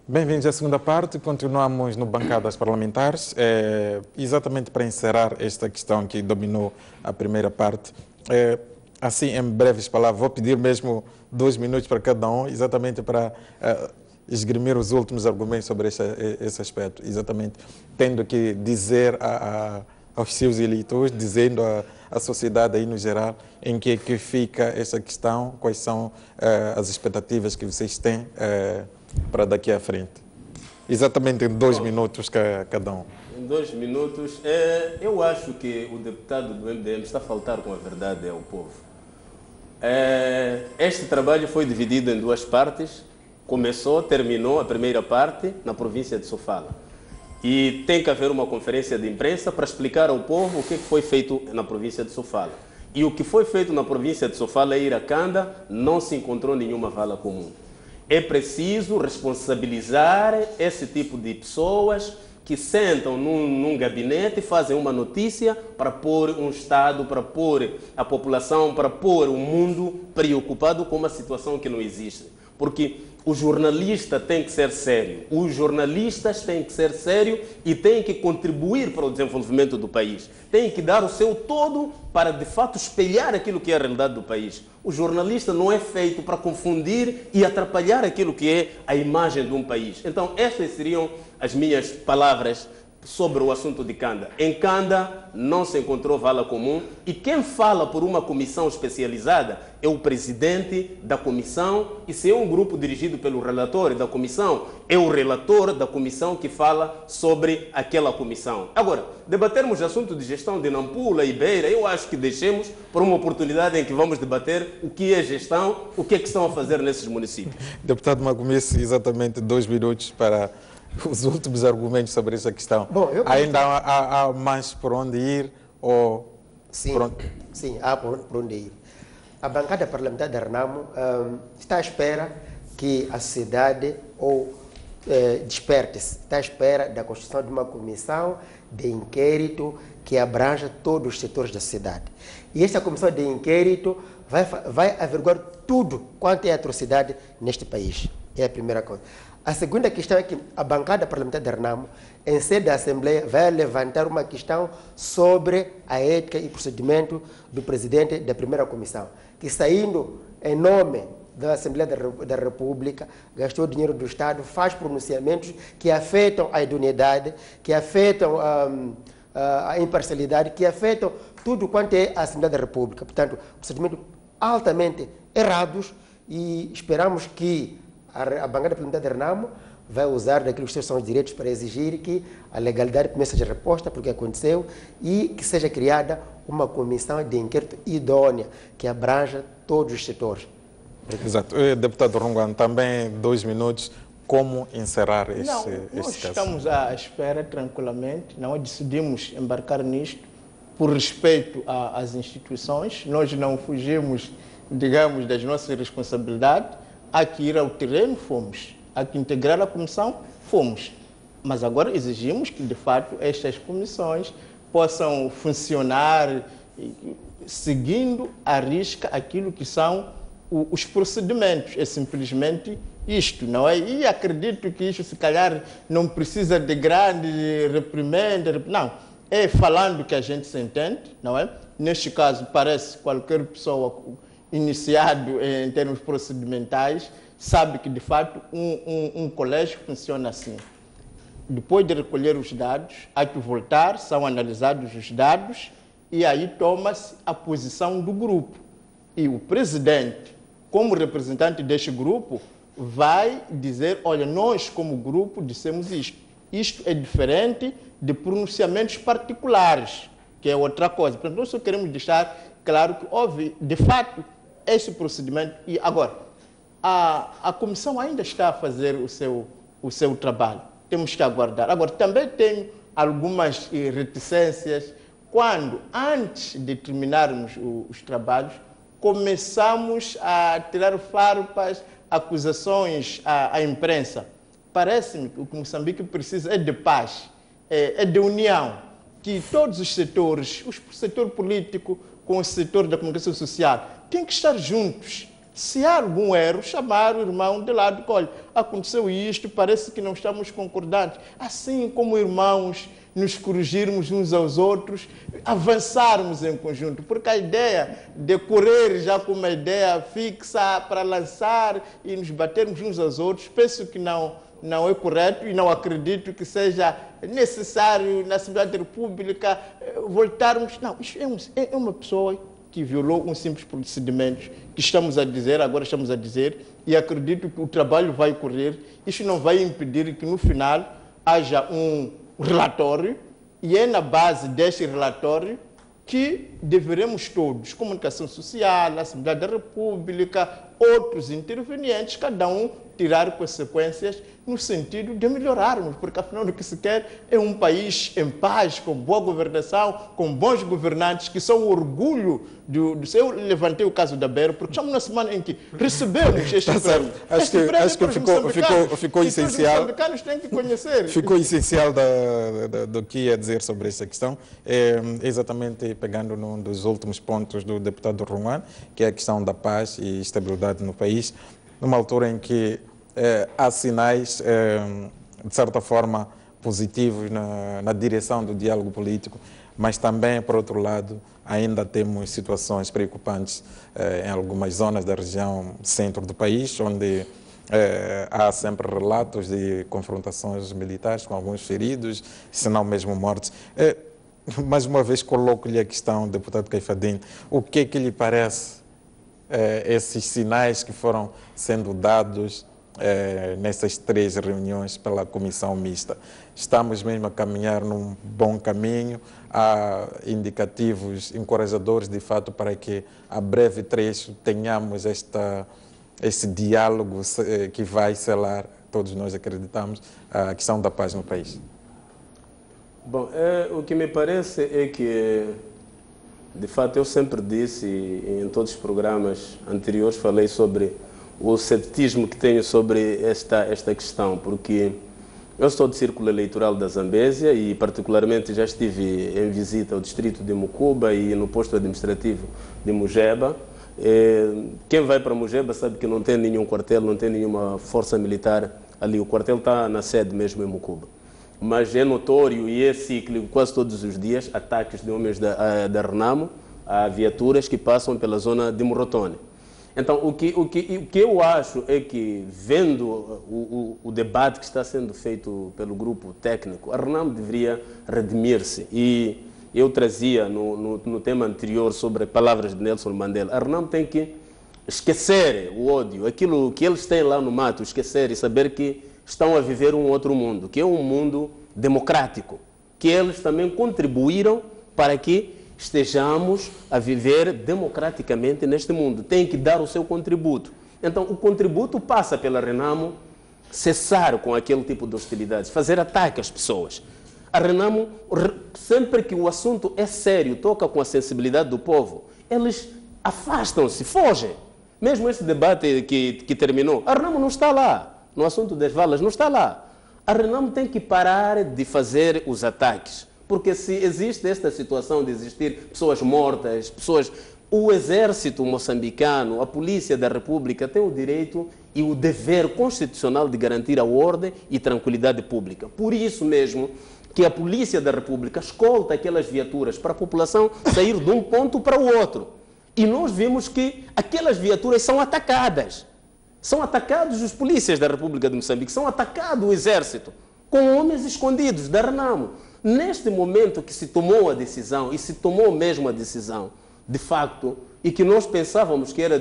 Bem-vindos à segunda parte, continuamos no Bancadas Parlamentares, exatamente para encerrar esta questão que dominou a primeira parte. Assim, em breves palavras, vou pedir mesmo 2 minutos para cada um, exatamente para esgrimir os últimos argumentos sobre esse aspecto, exatamente tendo que dizer aos seus eleitores, dizendo à sociedade aí no geral, em que fica essa questão, quais são as expectativas que vocês têm para daqui à frente. Exatamente em 2 minutos cada um. Em 2 minutos, eu acho que o deputado do MDM está a faltar com a verdade ao povo. Este trabalho foi dividido em 2 partes. Terminou a primeira parte na província de Sofala. E tem que haver uma conferência de imprensa para explicar ao povo o que foi feito na província de Sofala. E o que foi feito na província de Sofala e Iracanda não se encontrou nenhuma vala comum. É preciso responsabilizar esse tipo de pessoas que sentam num gabinete e fazem uma notícia para pôr um Estado, para pôr a população, para pôr o mundo preocupado com uma situação que não existe. Porque o jornalista tem que ser sério, os jornalistas têm que ser sérios e têm que contribuir para o desenvolvimento do país. Têm que dar o seu todo para, de fato, espelhar aquilo que é a realidade do país. O jornalista não é feito para confundir e atrapalhar aquilo que é a imagem de um país. Então, estas seriam as minhas palavras sobre o assunto de Canda. Em Canda não se encontrou vala comum e quem fala por uma comissão especializada é o presidente da comissão e se é um grupo dirigido pelo relator da comissão, é o relator da comissão que fala sobre aquela comissão. Agora, debatermos o assunto de gestão de Nampula e Beira, eu acho que deixemos por uma oportunidade em que vamos debater o que é gestão, o que é que estão a fazer nesses municípios. Deputado Magomesse, exatamente 2 minutos para os últimos argumentos sobre essa questão. Bom, ainda há mais por onde ir? Ou sim, há por onde ir. A bancada parlamentar da Renamo está à espera que a sociedade desperte-se, está à espera da construção de uma comissão de inquérito que abranja todos os setores da sociedade. E esta comissão de inquérito vai averiguar tudo quanto é atrocidade neste país. É a primeira coisa. A segunda questão é que a bancada parlamentar da Renamo, em sede da Assembleia, vai levantar uma questão sobre a ética e procedimento do presidente da primeira comissão, que saindo em nome da Assembleia da República, gastou dinheiro do Estado, faz pronunciamentos que afetam a idoneidade, que afetam a imparcialidade, que afetam tudo quanto é a Assembleia da República. Portanto, procedimentos altamente errados e esperamos que a bancada parlamentar da Renamo vai usar daquilo que são os direitos para exigir que a legalidade primeiro seja reposta porque aconteceu e que seja criada uma comissão de inquérito idônea que abranja todos os setores. Exato. Deputado Runguan, também 2 minutos. Como encerrar este caso? Nós estamos à espera tranquilamente. Não decidimos embarcar nisto por respeito às instituições. Nós não fugimos, digamos, das nossas responsabilidades. Há que ir ao terreno, fomos. Há que integrar a comissão, fomos. Mas agora exigimos que, de fato, estas comissões possam funcionar seguindo à risca aquilo que são os procedimentos. É simplesmente isto, não é? E acredito que isto, se calhar, não precisa de grande reprimenda. Não, é falando que a gente se entende, não é? Neste caso, parece qualquer pessoa iniciado em termos procedimentais, sabe que, de fato, um colégio funciona assim. Depois de recolher os dados, há que voltar, são analisados os dados e aí toma-se a posição do grupo. E o presidente, como representante deste grupo, vai dizer, olha, nós como grupo dissemos isto. Isto é diferente de pronunciamentos particulares, que é outra coisa. Portanto, nós só queremos deixar claro que houve, de fato, esse procedimento. E agora, a comissão ainda está a fazer o seu trabalho. Temos que aguardar. Agora, também tenho algumas reticências quando, antes de terminarmos os trabalhos, começamos a tirar farpas, acusações à imprensa. Parece-me que o que Moçambique precisa é de paz, é de união, que todos os setores, o setor político com o setor da comunicação social, têm que estar juntos. Se há algum erro, chamar o irmão de lado, olha, aconteceu isto, parece que não estamos concordantes. Assim como irmãos, nos corrigirmos uns aos outros, avançarmos em conjunto, porque a ideia de correr já com uma ideia fixa para lançar e nos batermos uns aos outros, penso que não é correto e não acredito que seja necessário na Assembleia da República voltarmos. Não, isso é uma pessoa que violou um simples procedimento que agora estamos a dizer, e acredito que o trabalho vai correr. Isso não vai impedir que no final haja um relatório, e é na base deste relatório que deveremos todos, comunicação social, Assembleia da República, outros intervenientes, cada um tirar consequências no sentido de melhorarmos, porque afinal o que se quer é um país em paz, com boa governação, com bons governantes, que são o orgulho do seu. Eu levantei o caso da Beira, porque estamos na semana em que recebemos este prêmio. Acho que ficou essencial. Os moçambicanos têm que conhecer. Ficou essencial do que ia dizer sobre essa questão, exatamente pegando num dos últimos pontos do deputado Runguan, que é a questão da paz e estabilidade no país, numa altura em que há sinais, de certa forma, positivos na direção do diálogo político, mas também, por outro lado, ainda temos situações preocupantes em algumas zonas da região centro do país, onde há sempre relatos de confrontações militares com alguns feridos, se não mesmo mortes. Mais uma vez coloco-lhe a questão, deputado Caifadinho, o que é que lhe parece esses sinais que foram sendo dados nessas 3 reuniões pela comissão mista? Estamos mesmo a caminhar num bom caminho? Há indicativos encorajadores, de fato, para que a breve trecho tenhamos esse diálogo que vai selar, todos nós acreditamos, a questão da paz no país? Bom, o que me parece é que, de fato, eu sempre disse, em todos os programas anteriores, falei sobre o ceticismo que tenho sobre esta questão, porque eu sou do Círculo Eleitoral da Zambésia e, particularmente, já estive em visita ao distrito de Mucuba e no posto administrativo de Mugeba. Quem vai para Mugeba sabe que não tem nenhum quartel, não tem nenhuma força militar ali. O quartel está na sede mesmo em Mucuba. Mas é notório e é cíclico, quase todos os dias, ataques de homens da Renamo a viaturas que passam pela zona de Morotone. Então, o que eu acho é que, vendo o debate que está sendo feito pelo grupo técnico, a Renamo deveria redimir-se. E eu trazia no tema anterior sobre palavras de Nelson Mandela, a Renamo tem que esquecer o ódio, aquilo que eles têm lá no mato, esquecer e saber que estão a viver um outro mundo, que é um mundo democrático, que eles também contribuíram para que estejamos a viver democraticamente neste mundo. Tem que dar o seu contributo. Então, o contributo passa pela Renamo cessar com aquele tipo de hostilidades, fazer ataque às pessoas. A Renamo, sempre que o assunto é sério, toca com a sensibilidade do povo, eles afastam-se, fogem. Mesmo esse debate que terminou, a Renamo não está lá. No assunto das valas, não está lá. A Renamo tem que parar de fazer os ataques. Porque se existe esta situação de existir pessoas mortas, o exército moçambicano, a polícia da República tem o direito e o dever constitucional de garantir a ordem e tranquilidade pública. Por isso mesmo que a polícia da República escolta aquelas viaturas para a população sair de um ponto para o outro. E nós vimos que aquelas viaturas são atacadas. São atacados os polícias da República de Moçambique, são atacados o exército, com homens escondidos da Renamo. Neste momento que se tomou a decisão, e se tomou mesmo a decisão, de facto, e que nós pensávamos que era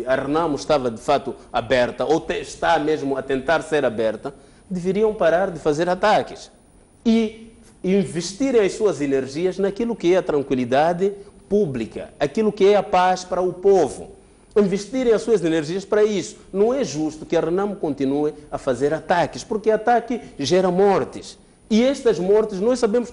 a Renamo estava de fato aberta, ou está mesmo a tentar ser aberta, deveriam parar de fazer ataques e investirem as suas energias naquilo que é a tranquilidade pública, aquilo que é a paz para o povo. Investirem as suas energias para isso. Não é justo que a Renamo continue a fazer ataques, porque ataque gera mortes. E estas mortes, nós sabemos,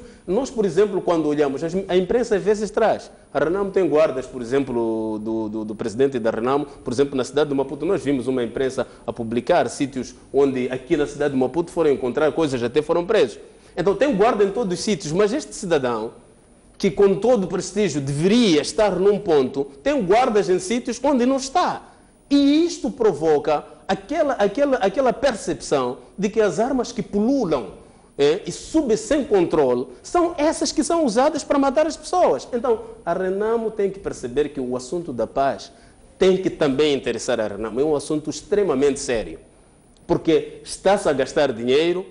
por exemplo, quando olhamos, a imprensa às vezes traz. A Renamo tem guardas, por exemplo, do presidente da Renamo, por exemplo, na cidade de Maputo. Nós vimos uma imprensa a publicar sítios onde aqui na cidade de Maputo foram encontrar coisas, até foram presos. Então tem guarda em todos os sítios, mas este cidadão, que com todo o prestígio deveria estar num ponto, tem guardas em sítios onde não está. E isto provoca aquela percepção de que as armas que pululam e subem sem controle são essas que são usadas para matar as pessoas. Então, a Renamo tem que perceber que o assunto da paz tem que também interessar a Renamo. É um assunto extremamente sério, porque está-se a gastar dinheiro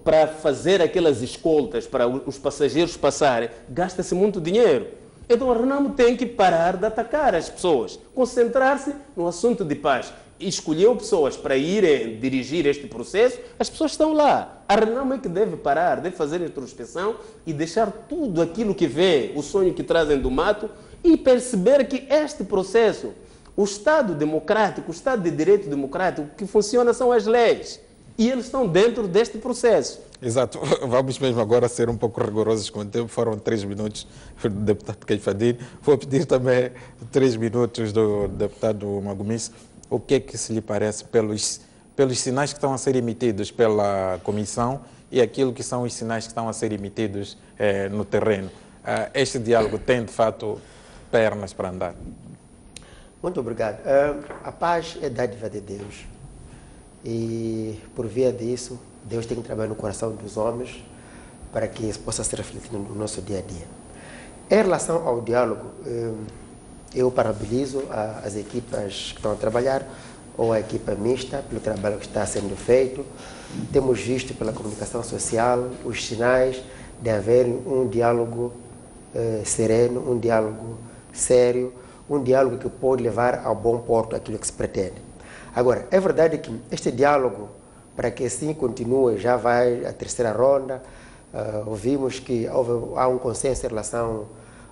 para fazer aquelas escoltas, para os passageiros passarem, gasta-se muito dinheiro. Então a Renamo tem que parar de atacar as pessoas, concentrar-se no assunto de paz. E escolheu pessoas para irem dirigir este processo, as pessoas estão lá. A Renamo é que deve parar, deve fazer introspecção e deixar tudo aquilo que vê, o sonho que trazem do mato, e perceber que este processo, o Estado democrático, o Estado de direito democrático, o que funciona são as leis. E eles estão dentro deste processo. Exato. Vamos mesmo agora ser um pouco rigorosos com o tempo. Foram 3 minutos do deputado Caifadinho. Vou pedir também 3 minutos do deputado Magomisse. O que é que se lhe parece pelos sinais que estão a ser emitidos pela Comissão e aquilo que são os sinais que estão a ser emitidos no terreno? Este diálogo tem, de fato, pernas para andar? Muito obrigado. A paz é dádiva de Deus. E, por via disso, Deus tem que trabalhar no coração dos homens para que isso possa ser refletido no nosso dia a dia. Em relação ao diálogo, eu parabenizo as equipas que estão a trabalhar ou a equipa mista, pelo trabalho que está sendo feito. Temos visto pela comunicação social os sinais de haver um diálogo sereno, um diálogo sério, um diálogo que pode levar ao bom porto aquilo que se pretende. Agora, é verdade que este diálogo, para que assim continue, já vai a terceira ronda. Ouvimos que há um consenso em relação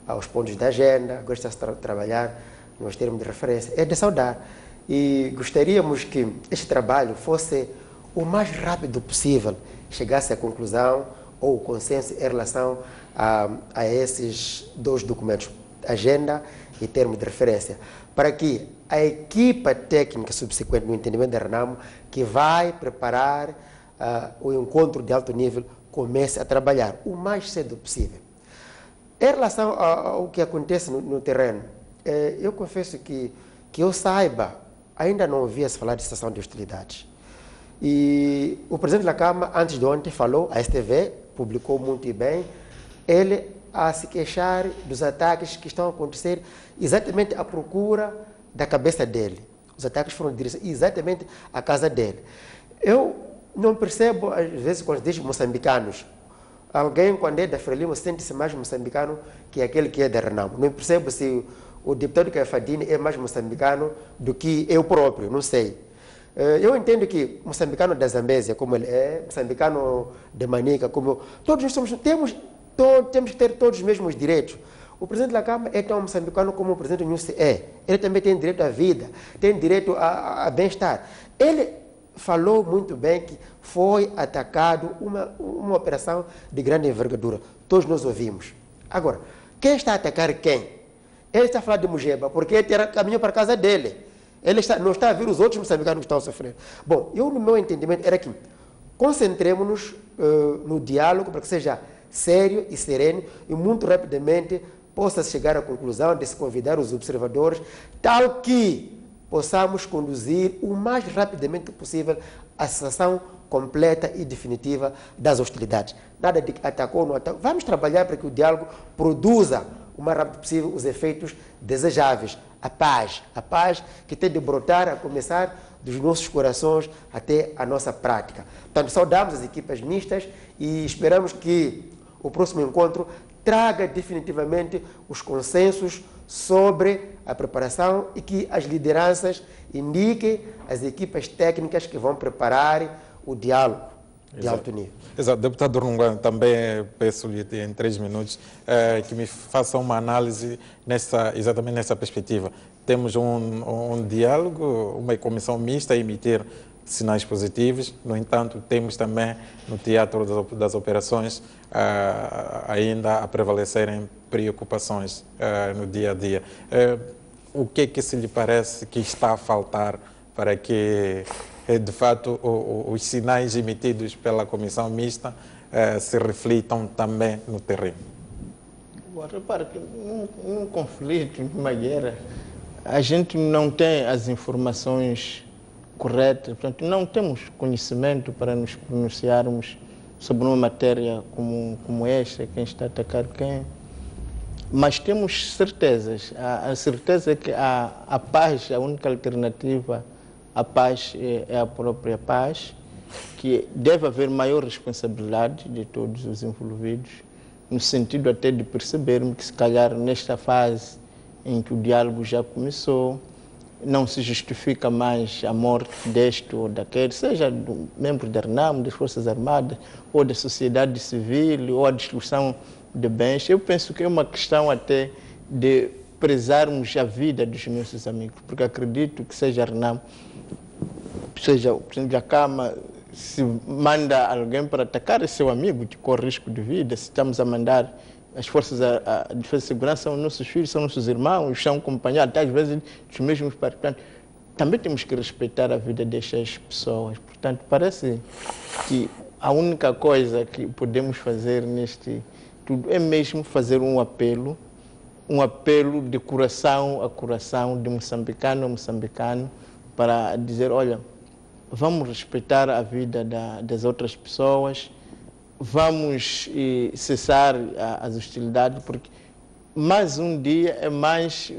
aos pontos da agenda, agora está-se a trabalhar nos termos de referência. É de saudar. E gostaríamos que este trabalho fosse o mais rápido possível, chegasse à conclusão ou o consenso em relação a esses dois documentos, agenda e termos de referência, para que a equipa técnica subsequente no entendimento da RENAMO, que vai preparar o encontro de alto nível, comece a trabalhar o mais cedo possível. Em relação ao que acontece no terreno, eu confesso que eu saiba, ainda não ouvia-se falar de situação de hostilidades. E o presidente da Câmara, antes de ontem, falou, a STV publicou muito bem, ele a se queixar dos ataques que estão a acontecer exatamente à procura da cabeça dele. Os ataques foram dirigidos exatamente à casa dele. Eu não percebo, às vezes, quando diz moçambicanos, alguém, quando é da Frelimo, sente-se mais moçambicano que aquele que é da RENAMO. Não percebo se o deputado Cafadini é mais moçambicano do que eu próprio, não sei. Eu entendo que moçambicano da Zambésia, como ele é, moçambicano de Manica, como eu, todos nós temos que ter todos os mesmos direitos. O presidente da Câmara é tão moçambicano como o presidente do NUSI é. Ele também tem direito à vida, tem direito a bem-estar. Ele falou muito bem que foi atacado uma operação de grande envergadura. Todos nós ouvimos. Agora, quem está a atacar quem? Ele está a falar de Mugeba, porque ele caminhou para a casa dele. Ele não está a ver os outros moçambicanos que estão a sofrer. Bom, no meu entendimento, era que concentremos-nos no diálogo para que seja sério e sereno e muito rapidamente possa chegar à conclusão de se convidar os observadores, tal que possamos conduzir o mais rapidamente possível a cessação completa e definitiva das hostilidades. Nada de atacou ou não atacou. Vamos trabalhar para que o diálogo produza o mais rápido possível os efeitos desejáveis. A paz que tem de brotar, a começar dos nossos corações até a nossa prática. Portanto, saudamos as equipas mistas e esperamos que o próximo encontro traga definitivamente os consensos sobre a preparação e que as lideranças indiquem as equipas técnicas que vão preparar o diálogo de alto nível. Exato. Deputado Runguan, também peço-lhe em 3 minutos que me faça uma análise exatamente nessa perspectiva. Temos um diálogo, uma comissão mista a emitir sinais positivos, no entanto, temos também no teatro das operações ainda a prevalecerem preocupações no dia a dia. O que se lhe parece que está a faltar para que, de fato, os sinais emitidos pela comissão mista se reflitam também no terreno? Repara que num conflito, numa guerra, a gente não tem as informações corretas, portanto, não temos conhecimento para nos pronunciarmos sobre uma matéria como esta, quem está a atacar quem, mas temos certezas. A certeza é que a paz, a única alternativa à paz é a própria paz, que deve haver maior responsabilidade de todos os envolvidos, no sentido até de percebermos que, se calhar, nesta fase em que o diálogo já começou, não se justifica mais a morte deste ou daquele, seja do membro da RENAMO, das Forças Armadas, ou da sociedade civil, ou a destruição de bens. Eu penso que é uma questão até de prezarmos a vida dos nossos amigos, porque acredito que seja a RENAMO, seja o presidente da Câmara, se manda alguém para atacar, é seu amigo que corre risco de vida. Se estamos a mandar as forças de defesa e segurança, são nossos filhos, são nossos irmãos, são companheiros, até às vezes dos mesmos participantes. Também temos que respeitar a vida destas pessoas. Portanto, parece que a única coisa que podemos fazer neste tudo é mesmo fazer um apelo de coração a coração, de moçambicano a moçambicano, para dizer, olha, vamos respeitar a vida das outras pessoas, vamos cessar as hostilidades, porque mais um dia é mais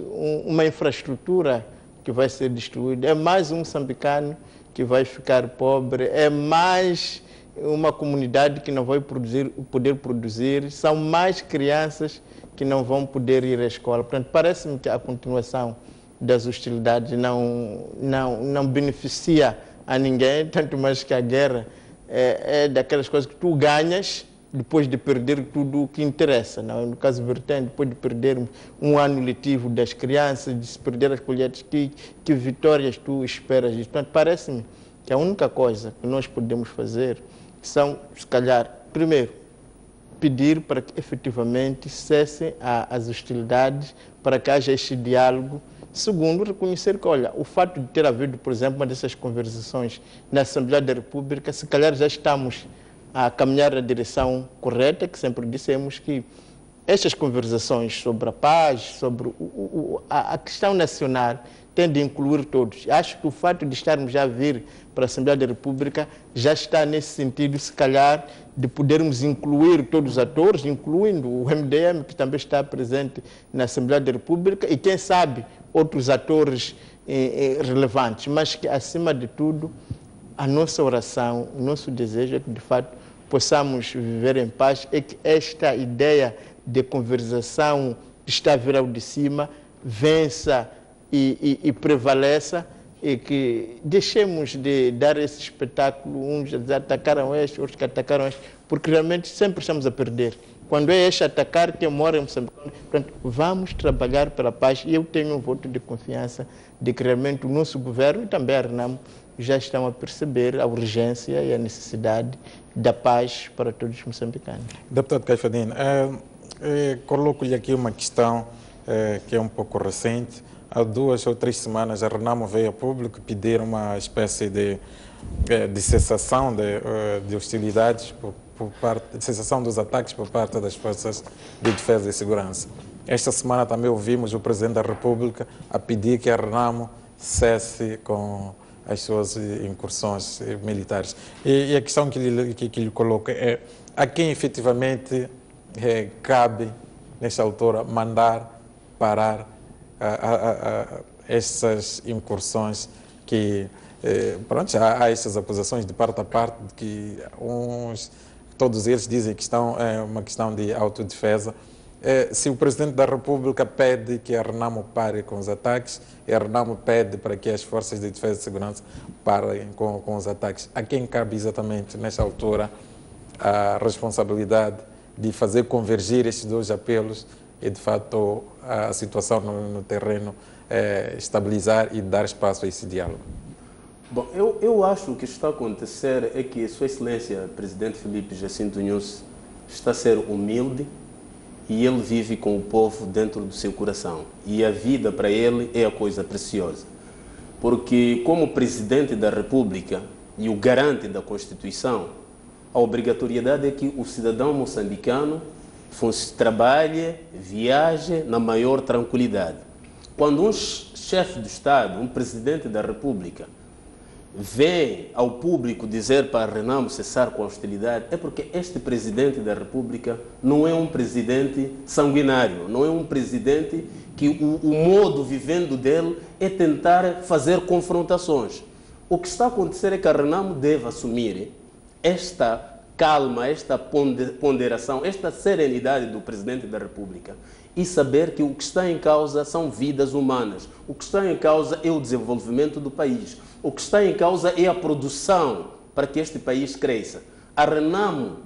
uma infraestrutura que que vai ser destruído, é mais um moçambicano que vai ficar pobre, é mais uma comunidade que não vai poder produzir, são mais crianças que não vão poder ir à escola. Portanto, parece-me que a continuação das hostilidades não beneficia a ninguém, tanto mais que a guerra é daquelas coisas que tu ganhas depois de perder tudo o que interessa. Não? No caso vertente, depois de perder um ano letivo das crianças, de se perder as colheitas, que vitórias tu esperas? Portanto, parece-me que a única coisa que nós podemos fazer são, se calhar, primeiro, pedir para que efetivamente cessem as hostilidades, para que haja este diálogo. Segundo, reconhecer que, olha, o fato de ter havido, por exemplo, uma dessas conversações na Assembleia da República, se calhar já estamos a caminhar na direção correta, que sempre dissemos que estas conversações sobre a paz, sobre a questão nacional, tem de incluir todos. Acho que o fato de estarmos já a vir para a Assembleia da República já está nesse sentido, se calhar, de podermos incluir todos os atores, incluindo o MDM, que também está presente na Assembleia da República, e quem sabe outros atores relevantes, mas que, acima de tudo, a nossa oração, o nosso desejo é que, de fato, possamos viver em paz, é que esta ideia de conversação que está a vir ao de cima vença e prevaleça, e que deixemos de dar esse espetáculo, uns atacaram este, outros que atacaram este, porque realmente sempre estamos a perder. Quando é este atacar, quem mora em Moçambique. Portanto, vamos trabalhar pela paz, e eu tenho um voto de confiança de que realmente o nosso governo e também a RENAMO já estão a perceber a urgência e a necessidade da paz para todos os moçambicanos. Deputado Caifadine, coloco-lhe aqui uma questão que é um pouco recente. Há 2 ou 3 semanas a RENAMO veio a público pedir uma espécie de cessação de hostilidades, de cessação dos ataques por parte das forças de defesa e segurança. Esta semana também ouvimos o Presidente da República a pedir que a RENAMO cesse com as suas incursões militares. E a questão que lhe coloco é a quem efetivamente cabe, nesta altura, mandar parar essas incursões que, pronto, há estas acusações de parte a parte, de que todos eles dizem que é uma questão de autodefesa. Se o Presidente da República pede que a RENAMO pare com os ataques, e a RENAMO pede para que as forças de defesa e segurança parem com os ataques, a quem cabe exatamente, nesta altura, a responsabilidade de fazer convergir estes 2 apelos e, de fato, a situação no terreno estabilizar e dar espaço a esse diálogo? Bom, eu acho que o que está a acontecer é que Sua Excelência, Presidente Filipe Jacinto Nyusi, está a ser humilde, e ele vive com o povo dentro do seu coração. E a vida para ele é a coisa preciosa. Porque, como Presidente da República e o garante da Constituição, a obrigatoriedade é que o cidadão moçambicano trabalhe, viaje na maior tranquilidade. Quando um chefe de Estado, um Presidente da República, vem ao público dizer para a RENAMO cessar com a hostilidade, é porque este Presidente da República não é um presidente sanguinário, não é um presidente que o modo vivendo dele é tentar fazer confrontações. O que está a acontecer é que a RENAMO deve assumir esta calma, esta ponderação, esta serenidade do Presidente da República e saber que o que está em causa são vidas humanas, o que está em causa é o desenvolvimento do país. O que está em causa é a produção para que este país cresça. A RENAMO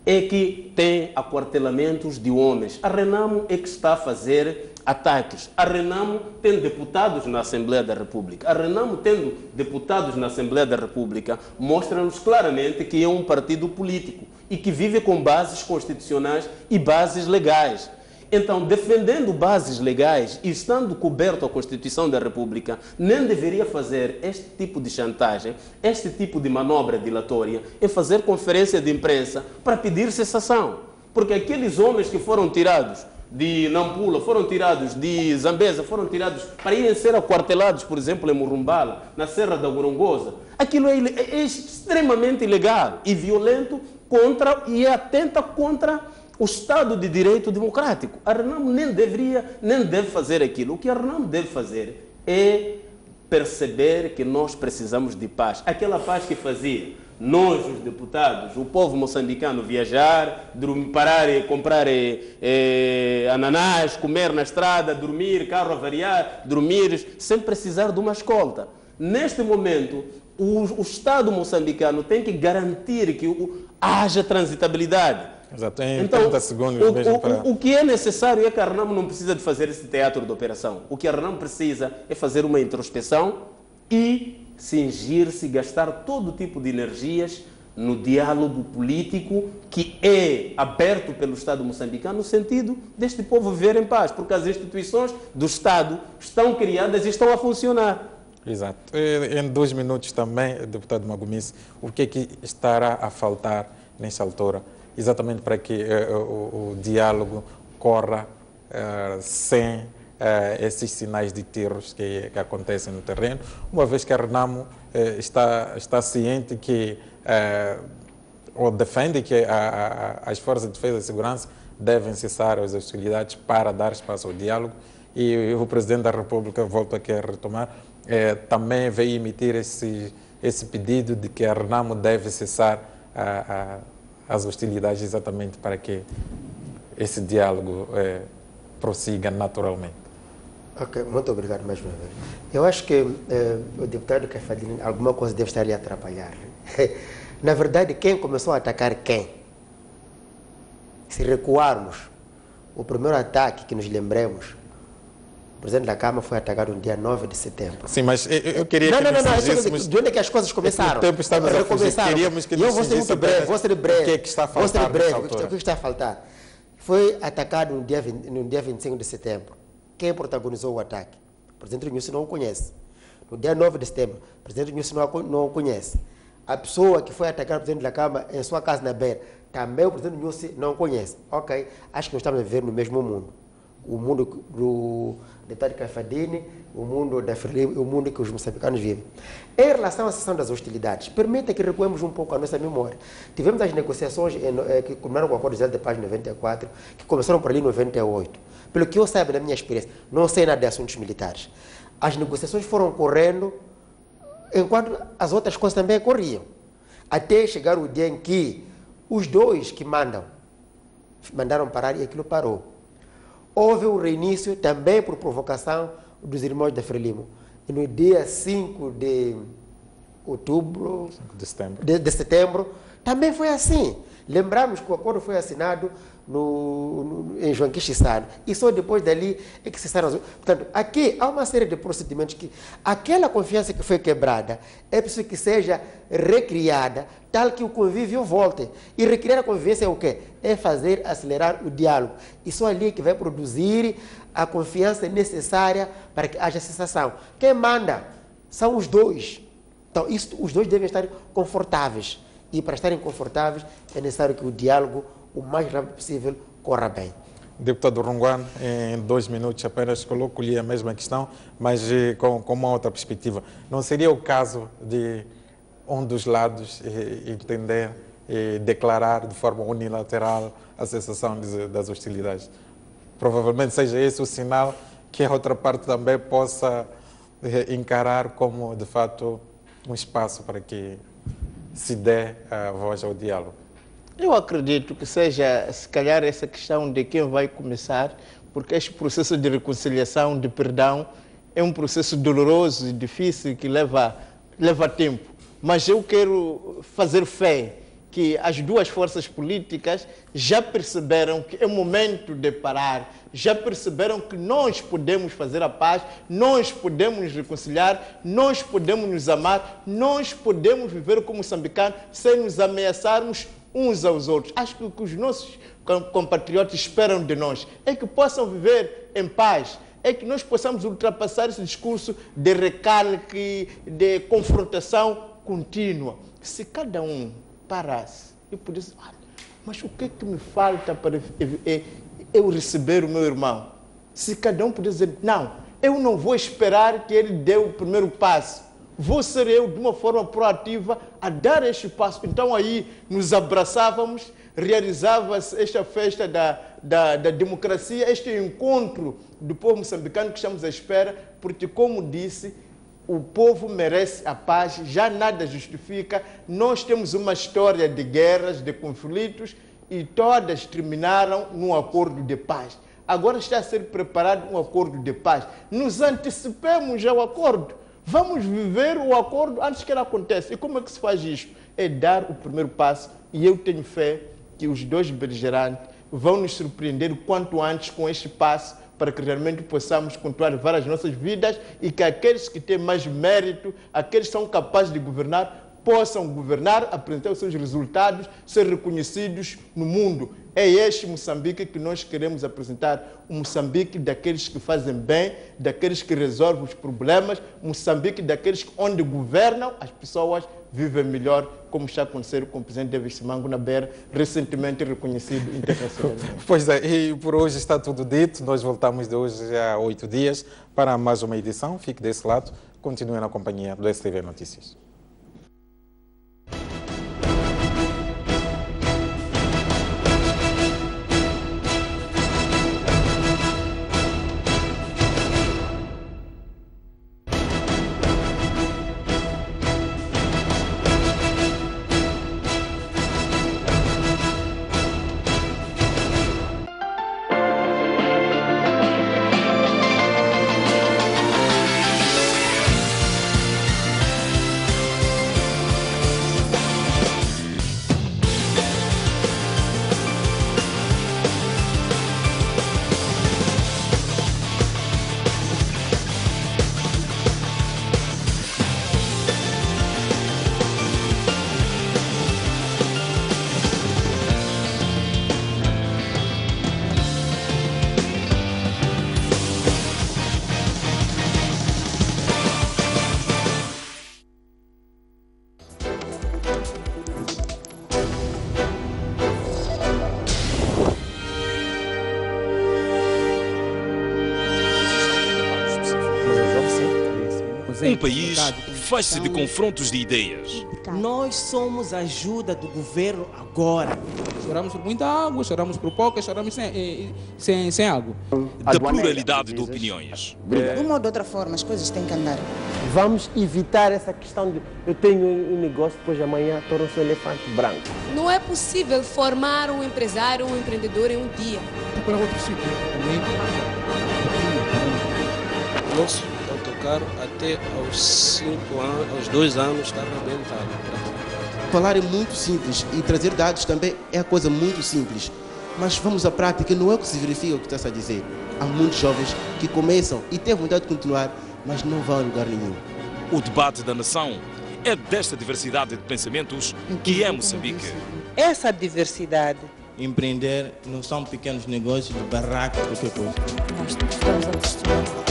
é que tem aquartelamentos de homens. A RENAMO é que está a fazer ataques. A RENAMO tem deputados na Assembleia da República. A RENAMO, tendo deputados na Assembleia da República, mostra-nos claramente que é um partido político e que vive com bases constitucionais e bases legais. Então, defendendo bases legais e estando coberto a Constituição da República, nem deveria fazer este tipo de chantagem, este tipo de manobra dilatória, e fazer conferência de imprensa para pedir cessação. Porque aqueles homens que foram tirados de Nampula, foram tirados de Zambeza, foram tirados para irem ser aquartelados, por exemplo, em Murumbala, na Serra da Gorongosa, aquilo é extremamente ilegal e violento e atenta contra o Estado de Direito Democrático. A RENAMO nem deve fazer aquilo. O que a RENAMO deve fazer é perceber que nós precisamos de paz. Aquela paz que fazia nós, os deputados, o povo moçambicano viajar, parar e comprar ananás, comer na estrada, dormir, carro avariar, dormir, sem precisar de uma escolta. Neste momento, o Estado moçambicano tem que garantir que haja transitabilidade. Exato, em então, 30 segundos o que é necessário é que a RENAMO não precisa de fazer esse teatro de operação. O que a RENAMO precisa é fazer uma introspeção e cingir-se, gastar todo tipo de energias no diálogo político que é aberto pelo Estado moçambicano no sentido deste povo viver em paz, porque as instituições do Estado estão criadas e estão a funcionar. Exato. Em 2 minutos também, deputado Magomisse, o que é que estará a faltar nessa altura, exatamente para que o diálogo corra sem esses sinais de tiros que acontecem no terreno, uma vez que a RENAMO está ciente que, ou defende que as forças de defesa e segurança devem cessar as hostilidades para dar espaço ao diálogo, e o Presidente da República, volto aqui a retomar, também veio emitir esse pedido de que a RENAMO deve cessar as hostilidades exatamente para que esse diálogo prossiga naturalmente. Ok, muito obrigado mais uma vez. Eu acho que o deputado Cafadini, alguma coisa deve estar ali a atrapalhar. Na verdade, quem começou a atacar quem? Se recuarmos, o primeiro ataque que nos lembremos, o Presidente da Câmara foi atacado no dia 9 de setembro. Sim, mas eu queria que de onde é que as coisas começaram? O tempo estamos a fugir. Queríamos que eu vou ser muito breve, vou ser breve. O que é que está a faltar nessa altura? O que está a faltar? Foi atacado no dia 25 de setembro. Quem protagonizou o ataque? O Presidente Nussi não o conhece. No dia 9 de setembro, o Presidente Nussi não o conhece. A pessoa que foi atacar o Presidente da Câmara em sua casa na Beira, também o Presidente Nussi não conhece. Ok, acho que nós estamos a viver no mesmo mundo. O mundo do deputado Cafadini, o mundo da Frelimo, o mundo que os moçambicanos vivem. Em relação à sessão das hostilidades, permita que recuemos um pouco a nossa memória. Tivemos as negociações que culminaram com o Acordo de Paz em 94, que começaram por ali em 98. Pelo que eu saiba da minha experiência, não sei nada de assuntos militares. As negociações foram correndo enquanto as outras coisas também corriam. Até chegar o dia em que os dois que mandaram parar e aquilo parou. Houve um reinício também por provocação dos irmãos da Frelimo. E no dia 5 de outubro, de setembro, também foi assim. Lembramos que o acordo foi assinado em João Quixissano e só depois dali é que cessaram as... Portanto, aqui há uma série de procedimentos que aquela confiança que foi quebrada é preciso que seja recriada, tal que o convívio volte. E recriar a convivência é o quê? É acelerar o diálogo. E só ali é que vai produzir a confiança necessária para que haja cessação. Quem manda são os dois. Então, os dois devem estar confortáveis. E para estarem confortáveis é necessário que o diálogo, o mais rápido possível, corra bem. Deputado Ronguane, em 2 minutos apenas coloco-lhe a mesma questão, mas com uma outra perspectiva. Não seria o caso de um dos lados entender e declarar de forma unilateral a cessação das hostilidades? Provavelmente seja esse o sinal que a outra parte também possa encarar como, de fato, um espaço para que se dê a voz ao diálogo. Eu acredito que seja, se calhar, essa questão de quem vai começar, porque este processo de reconciliação, de perdão, é um processo doloroso e difícil que leva tempo. Mas eu quero fazer fé que as duas forças políticas já perceberam que é momento de parar, já perceberam que nós podemos fazer a paz, nós podemos nos reconciliar, nós podemos nos amar, nós podemos viver como moçambicanos sem nos ameaçarmos uns aos outros. Acho que o que os nossos compatriotas esperam de nós é que possam viver em paz, é que nós possamos ultrapassar esse discurso de recalque, de confrontação contínua. Se cada um parasse e pudesse, mas o que é que me falta para eu receber o meu irmão? Se cada um pudesse dizer, não, eu não vou esperar que ele dê o primeiro passo, vou ser eu de uma forma proativa a dar este passo. Então aí nos abraçávamos, realizava-se esta festa da democracia, este encontro do povo moçambicano que estamos à espera, porque, como disse, O povo merece a paz, já nada justifica. Nós temos uma história de guerras, de conflitos, e todas terminaram num acordo de paz. Agora está a ser preparado um acordo de paz. Nos antecipemos ao acordo. Vamos viver o acordo antes que ele aconteça. E como é que se faz isto? É dar o primeiro passo, e eu tenho fé que os dois beligerantes vão nos surpreender o quanto antes com este passo, para que realmente possamos continuar as nossas vidas e que aqueles que têm mais mérito, aqueles que são capazes de governar, possam governar, apresentar os seus resultados, ser reconhecidos no mundo. É este Moçambique que nós queremos apresentar, um Moçambique daqueles que fazem bem, daqueles que resolvem os problemas, Moçambique daqueles que onde governam as pessoas vivem melhor, como está acontecendo com o presidente David Simango na Beira, recentemente reconhecido internacionalmente. Pois é, e por hoje está tudo dito. Nós voltamos de hoje a 8 dias para mais uma edição. Fique desse lado, continue na companhia do STV Notícias. Um país faz-se de confrontos de ideias. Nós somos a ajuda do governo agora. Choramos por muita água, choramos por pouca, choramos sem água. Da pluralidade de opiniões. De uma ou de outra forma, as coisas têm que andar. Vamos evitar essa questão de eu tenho um negócio, depois de amanhã torna-se um elefante branco. Não é possível formar um empresário, um empreendedor em um dia. Para outro sítio. Nosso autocarro até aos 2 anos estava bem pago. Falar é muito simples e trazer dados também é a coisa muito simples. Mas vamos à prática, não é o que se verifica o que está a dizer. Há muitos jovens que começam e têm vontade de continuar, mas não vão a lugar nenhum. O debate da nação é desta diversidade de pensamentos que é Moçambique. Essa diversidade. Empreender não são pequenos negócios de barraco, qualquer coisa. Nós estamos a destruir.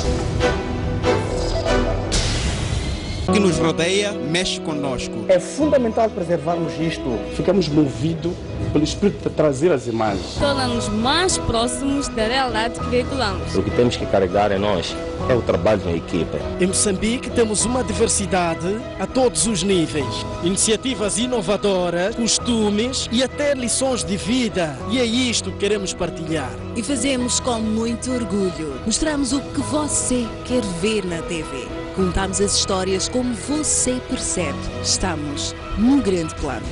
O que nos rodeia mexe conosco. É fundamental preservarmos isto. Ficamos movidos pelo espírito de trazer as imagens. Torna-nos mais próximos da realidade que veiculamos. O que temos que carregar em nós é o trabalho em equipa. Em Moçambique temos uma diversidade a todos os níveis. Iniciativas inovadoras, costumes e até lições de vida. E é isto que queremos partilhar. E fazemos com muito orgulho. Mostramos o que você quer ver na TV. Contamos as histórias como você percebe. Estamos num grande plano.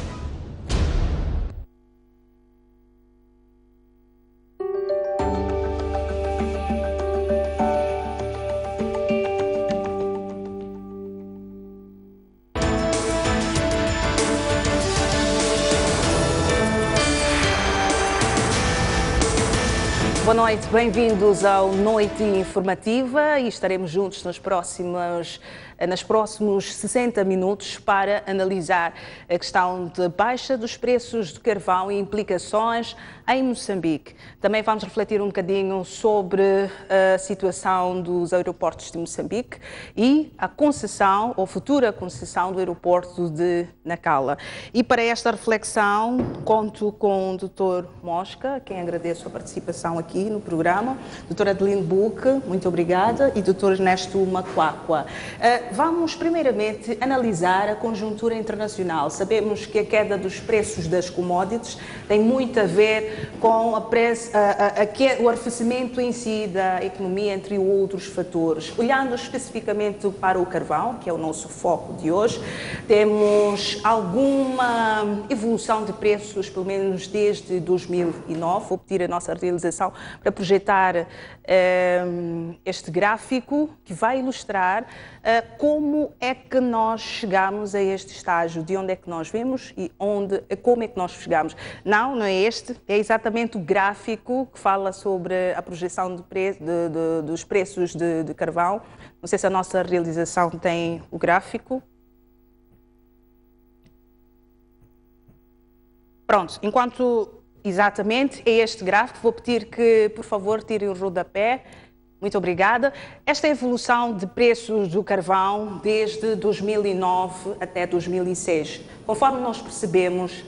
Boa noite, bem-vindos ao Noite Informativa e estaremos juntos nos próximos 60 minutos para analisar a questão de baixa dos preços do carvão e implicações em Moçambique. Também vamos refletir um bocadinho sobre a situação dos aeroportos de Moçambique e a concessão ou futura concessão do aeroporto de Nacala. E para esta reflexão conto com o Dr. Mosca, a quem agradeço a participação aqui no programa, Dr. Adeline Buque, muito obrigada, e Dr. Ernesto Macuacua. Vamos primeiramente analisar a conjuntura internacional. Sabemos que a queda dos preços das commodities tem muito a ver com o arrefecimento em si da economia, entre outros fatores. Olhando especificamente para o carvão, que é o nosso foco de hoje, temos alguma evolução de preços, pelo menos desde 2009. Vou pedir a nossa realização para projetar este gráfico que vai ilustrar como é que nós chegamos a este estágio, de onde é que nós vemos e como é que nós chegamos. Não é este, é exatamente o gráfico que fala sobre a projeção dos preços de carvão. Não sei se a nossa realização tem o gráfico. Pronto, exatamente, é este gráfico. Vou pedir que, por favor, tirem o rodapé. Muito obrigada. Esta é a evolução de preços do carvão desde 2009 até 2006. Conforme nós percebemos,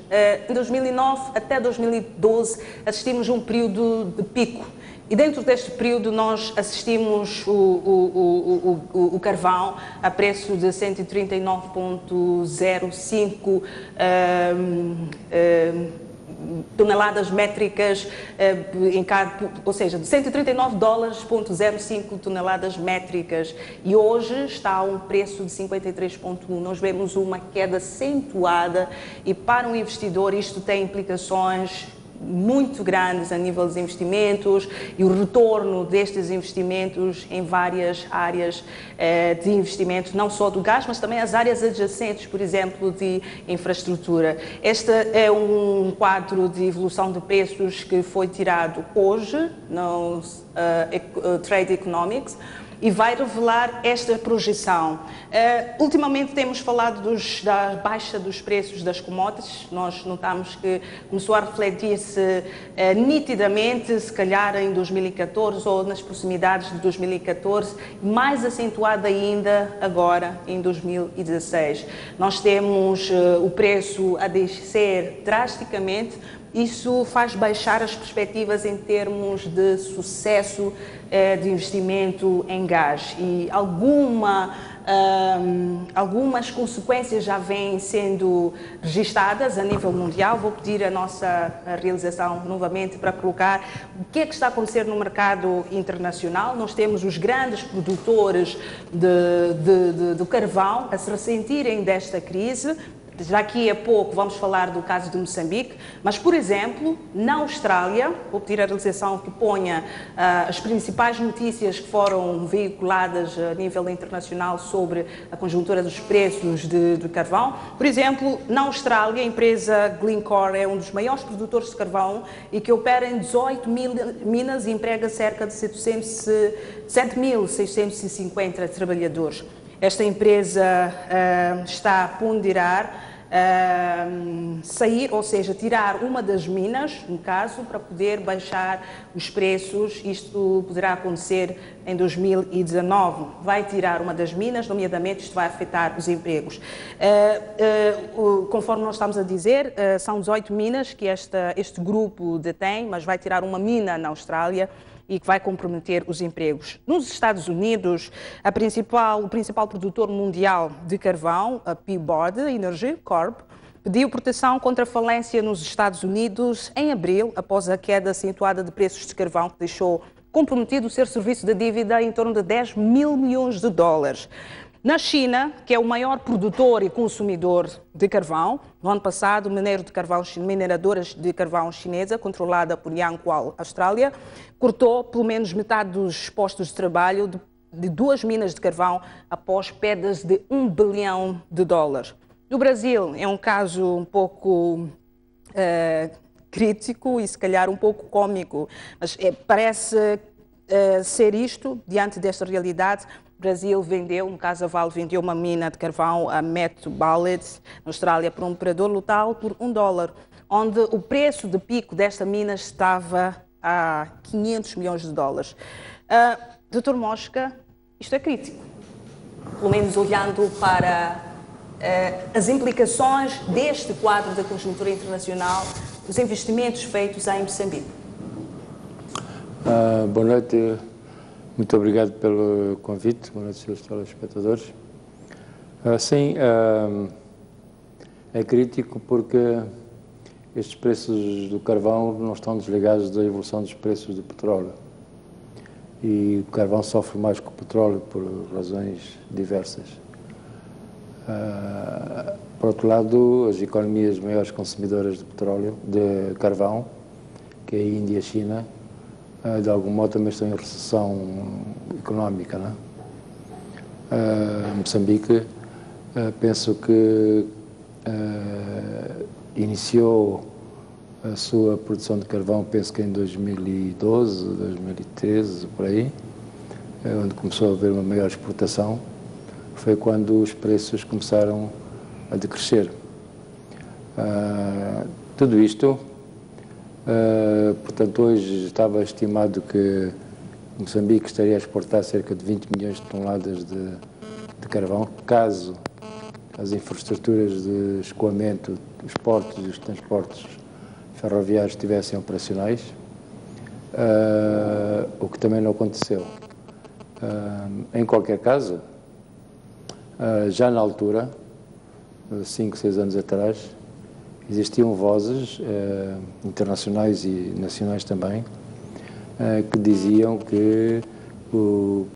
em 2009 até 2012 assistimos a um período de pico. E dentro deste período nós assistimos o carvão a preço de 139,05 toneladas métricas, ou seja, de 139 dólares,05 toneladas métricas, e hoje está a um preço de 53,1. Nós vemos uma queda acentuada e para um investidor isto tem implicações muito grandes a nível dos investimentos e o retorno destes investimentos em várias áreas de investimento, não só do gás, mas também as áreas adjacentes, por exemplo, de infraestrutura. Este é um quadro de evolução de preços que foi tirado hoje no Trade Economics e vai revelar esta projeção. Ultimamente temos falado da baixa dos preços das commodities. Nós notamos que começou a refletir-se nitidamente, se calhar em 2014 ou nas proximidades de 2014, mais acentuada ainda agora em 2016. Nós temos o preço a descer drasticamente. Isso faz baixar as perspectivas em termos de sucesso de investimento em gás e algumas consequências já vêm sendo registadas a nível mundial. Vou pedir a nossa realização novamente para colocar o que é que está a acontecer no mercado internacional. Nós temos os grandes produtores do carvão a se ressentirem desta crise. Daqui a pouco vamos falar do caso de Moçambique, mas, por exemplo, na Austrália, vou pedir a realização que ponha as principais notícias que foram veiculadas a nível internacional sobre a conjuntura dos preços de carvão. Por exemplo, na Austrália, a empresa Glencore é um dos maiores produtores de carvão e que opera em 18 mil minas e emprega cerca de 7.650 trabalhadores. Esta empresa está a ponderar sair, ou seja, tirar uma das minas, no caso, para poder baixar os preços. Isto poderá acontecer em 2019. Vai tirar uma das minas, nomeadamente isto vai afetar os empregos. Conforme nós estamos a dizer, são 18 minas que este grupo detém, mas vai tirar uma mina na Austrália e que vai comprometer os empregos. Nos Estados Unidos, o principal produtor mundial de carvão, a Peabody Energy Corp, pediu proteção contra a falência nos Estados Unidos em abril, após a queda acentuada de preços de carvão que deixou comprometido o seu serviço de dívida em torno de 10 mil milhões de dólares. Na China, que é o maior produtor e consumidor de carvão, no ano passado, mineradoras de carvão chinesa, controlada por Yankuang Austrália, cortou pelo menos metade dos postos de trabalho de 2 minas de carvão após perdas de 1 bilhão de dólares. No Brasil, é um caso um pouco crítico e se calhar um pouco cômico, mas parece ser isto, diante desta realidade. O Brasil vendeu, no caso a Vale, vendeu uma mina de carvão a Met Ballet, na Austrália, para um operador local por $1, onde o preço de pico desta mina estava a 500 milhões de dólares. Dr. Mosca, isto é crítico, pelo menos olhando para as implicações deste quadro da conjuntura internacional, os investimentos feitos em Moçambique. Boa noite. Muito obrigado pelo convite, boa noite, senhores telespectadores. Sim, é crítico porque estes preços do carvão não estão desligados da evolução dos preços do petróleo. E o carvão sofre mais que o petróleo por razões diversas. Por outro lado, as economias maiores consumidoras de petróleo, de carvão, que é a Índia e a China, de algum modo também estão em recessão económica, não é? Moçambique, penso que iniciou a sua produção de carvão, penso que em 2012, 2013, por aí, onde começou a haver uma maior exportação, foi quando os preços começaram a decrescer. Tudo isto, portanto, hoje estava estimado que Moçambique estaria a exportar cerca de 20 milhões de toneladas de carvão, caso as infraestruturas de escoamento, os portos e os transportes ferroviários estivessem operacionais, o que também não aconteceu. Em qualquer caso, já na altura, 5, 6 anos atrás, existiam vozes internacionais e nacionais também que diziam que o